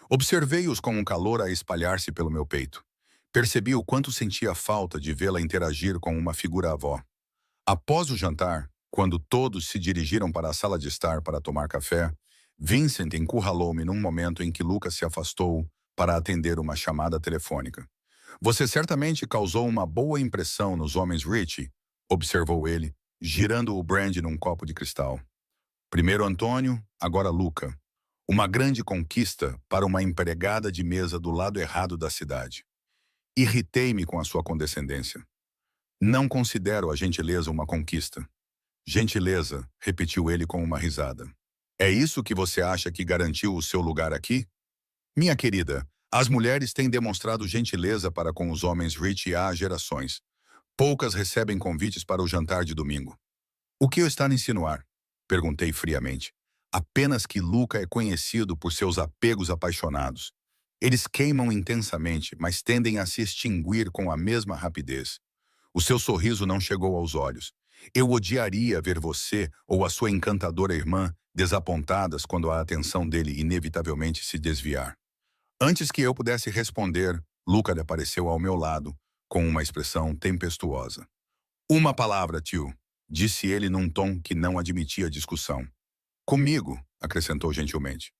Observei-os com um calor a espalhar-se pelo meu peito. Percebi o quanto sentia falta de vê-la interagir com uma figura avó. Após o jantar, quando todos se dirigiram para a sala de estar para tomar café, Vincent encurralou-me num momento em que Lucas se afastou para atender uma chamada telefônica. Você certamente causou uma boa impressão nos homens Richie, observou ele, girando o brandy num copo de cristal. Primeiro Antônio, agora Luca. Uma grande conquista para uma empregada de mesa do lado errado da cidade. Irritei-me com a sua condescendência. Não considero a gentileza uma conquista. Gentileza, repetiu ele com uma risada. É isso que você acha que garantiu o seu lugar aqui? Minha querida, as mulheres têm demonstrado gentileza para com os homens Rich há gerações. Poucas recebem convites para o jantar de domingo. O que eu está a insinuar? Perguntei friamente. Apenas que Luca é conhecido por seus apegos apaixonados. Eles queimam intensamente, mas tendem a se extinguir com a mesma rapidez. O seu sorriso não chegou aos olhos. Eu odiaria ver você ou a sua encantadora irmã desapontadas quando a atenção dele inevitavelmente se desviar. Antes que eu pudesse responder, Luca apareceu ao meu lado, com uma expressão tempestuosa. Uma palavra, tio, disse ele num tom que não admitia discussão. Comigo, acrescentou gentilmente.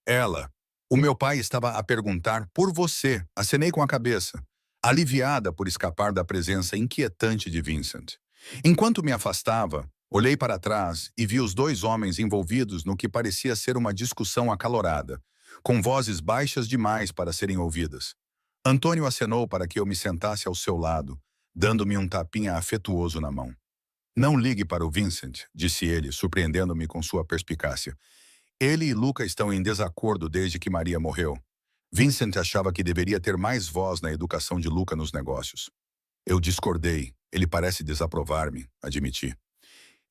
Ela, o meu pai estava a perguntar por você, acenei com a cabeça, aliviada por escapar da presença inquietante de Vincent. Enquanto me afastava, olhei para trás e vi os dois homens envolvidos no que parecia ser uma discussão acalorada, com vozes baixas demais para serem ouvidas. Antônio acenou para que eu me sentasse ao seu lado, dando-me um tapinha afetuoso na mão. Não ligue para o Vincent, disse ele, surpreendendo-me com sua perspicácia. Ele e Luca estão em desacordo desde que Maria morreu. Vincent achava que deveria ter mais voz na educação de Luca nos negócios. Eu discordei. Ele parece desaprovar-me, admiti.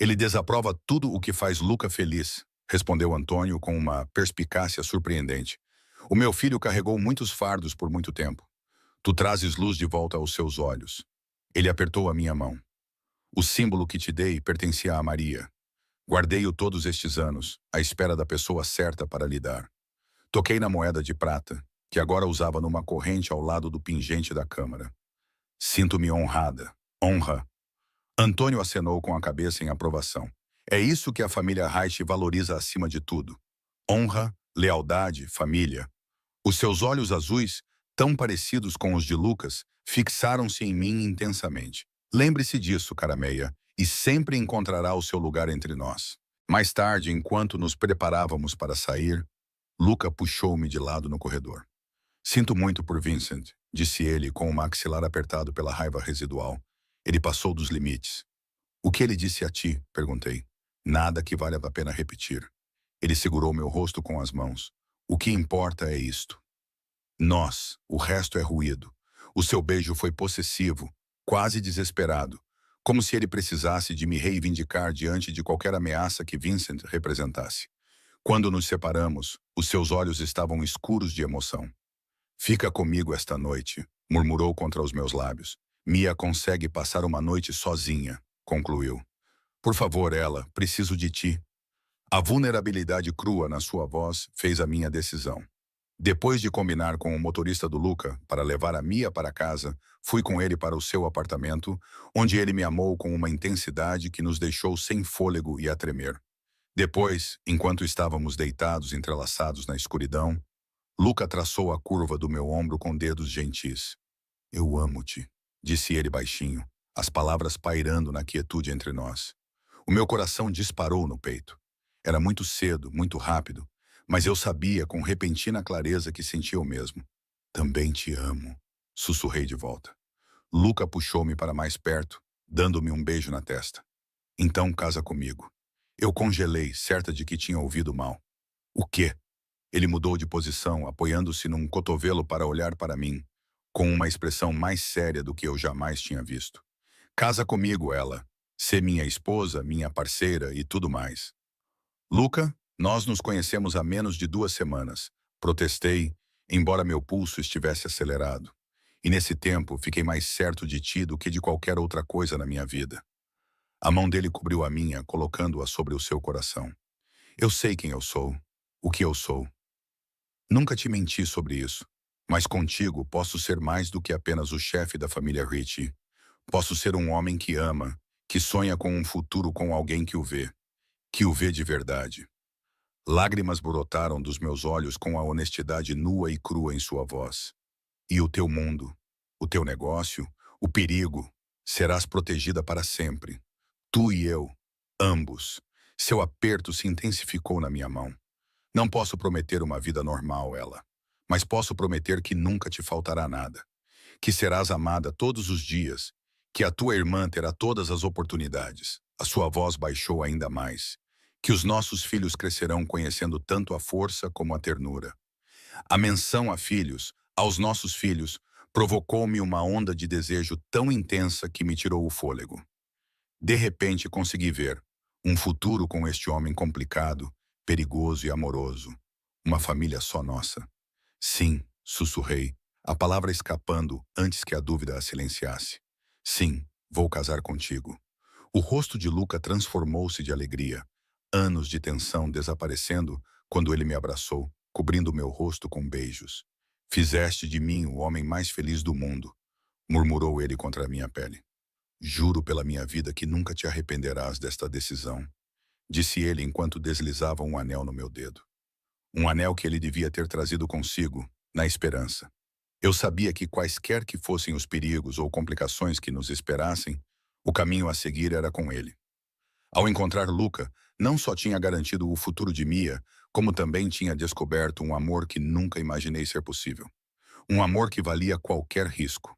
Ele desaprova tudo o que faz Luca feliz, respondeu Antônio com uma perspicácia surpreendente. O meu filho carregou muitos fardos por muito tempo. Tu trazes luz de volta aos seus olhos. Ele apertou a minha mão. O símbolo que te dei pertencia a Maria. Guardei-o todos estes anos, à espera da pessoa certa para lhe dar. Toquei na moeda de prata, que agora usava numa corrente ao lado do pingente da câmara. Sinto-me honrada. Honra. Antônio acenou com a cabeça em aprovação. É isso que a família Reich valoriza acima de tudo. Honra, lealdade, família. Os seus olhos azuis, tão parecidos com os de Lucas, fixaram-se em mim intensamente. Lembre-se disso, cara meia, e sempre encontrará o seu lugar entre nós. Mais tarde, enquanto nos preparávamos para sair, Luca puxou-me de lado no corredor. Sinto muito por Vincent, disse ele com o maxilar apertado pela raiva residual. Ele passou dos limites. O que ele disse a ti? Perguntei. Nada que valha a pena repetir. Ele segurou meu rosto com as mãos. O que importa é isto. Nós, o resto é ruído. O seu beijo foi possessivo, quase desesperado, como se ele precisasse de me reivindicar diante de qualquer ameaça que Vincent representasse. Quando nos separamos, os seus olhos estavam escuros de emoção. Fica comigo esta noite, murmurou contra os meus lábios. Mia consegue passar uma noite sozinha, concluiu. Por favor, ela, preciso de ti. A vulnerabilidade crua na sua voz fez a minha decisão. Depois de combinar com o motorista do Luca para levar a Mia para casa, fui com ele para o seu apartamento, onde ele me amou com uma intensidade que nos deixou sem fôlego e a tremer. Depois, enquanto estávamos deitados entrelaçados na escuridão, Luca traçou a curva do meu ombro com dedos gentis. Eu amo-te, disse ele baixinho, as palavras pairando na quietude entre nós. O meu coração disparou no peito. Era muito cedo, muito rápido, mas eu sabia com repentina clareza que sentia o mesmo. Também te amo, sussurrei de volta. Luca puxou-me para mais perto, dando-me um beijo na testa. Então casa comigo. Eu congelei, certa de que tinha ouvido mal. O quê? Ele mudou de posição, apoiando-se num cotovelo para olhar para mim, com uma expressão mais séria do que eu jamais tinha visto. Casa comigo, ela. Ser minha esposa, minha parceira e tudo mais. Luca, nós nos conhecemos há menos de 2 semanas. Protestei, embora meu pulso estivesse acelerado. E nesse tempo, fiquei mais certo de ti do que de qualquer outra coisa na minha vida. A mão dele cobriu a minha, colocando-a sobre o seu coração. Eu sei quem eu sou, o que eu sou. Nunca te menti sobre isso, mas contigo posso ser mais do que apenas o chefe da família Ritchie. Posso ser um homem que ama, que sonha com um futuro com alguém que o vê de verdade. Lágrimas brotaram dos meus olhos com a honestidade nua e crua em sua voz. E o teu mundo, o teu negócio, o perigo, serás protegida para sempre. Tu e eu, ambos. Seu aperto se intensificou na minha mão. Não posso prometer uma vida normal, ela, mas posso prometer que nunca te faltará nada. Que serás amada todos os dias, que a tua irmã terá todas as oportunidades. A sua voz baixou ainda mais. Que os nossos filhos crescerão conhecendo tanto a força como a ternura. A menção a filhos, aos nossos filhos, provocou-me uma onda de desejo tão intensa que me tirou o fôlego. De repente consegui ver um futuro com este homem complicado, perigoso e amoroso. Uma família só nossa. Sim, sussurrei, a palavra escapando antes que a dúvida a silenciasse. Sim, vou casar contigo. O rosto de Luca transformou-se de alegria. Anos de tensão desaparecendo quando ele me abraçou, cobrindo meu rosto com beijos. Fizeste de mim o homem mais feliz do mundo, murmurou ele contra a minha pele. Juro pela minha vida que nunca te arrependerás desta decisão, disse ele enquanto deslizava um anel no meu dedo. Um anel que ele devia ter trazido consigo, na esperança. Eu sabia que quaisquer que fossem os perigos ou complicações que nos esperassem, o caminho a seguir era com ele. Ao encontrar Luca, não só tinha garantido o futuro de Mia, como também tinha descoberto um amor que nunca imaginei ser possível. Um amor que valia qualquer risco.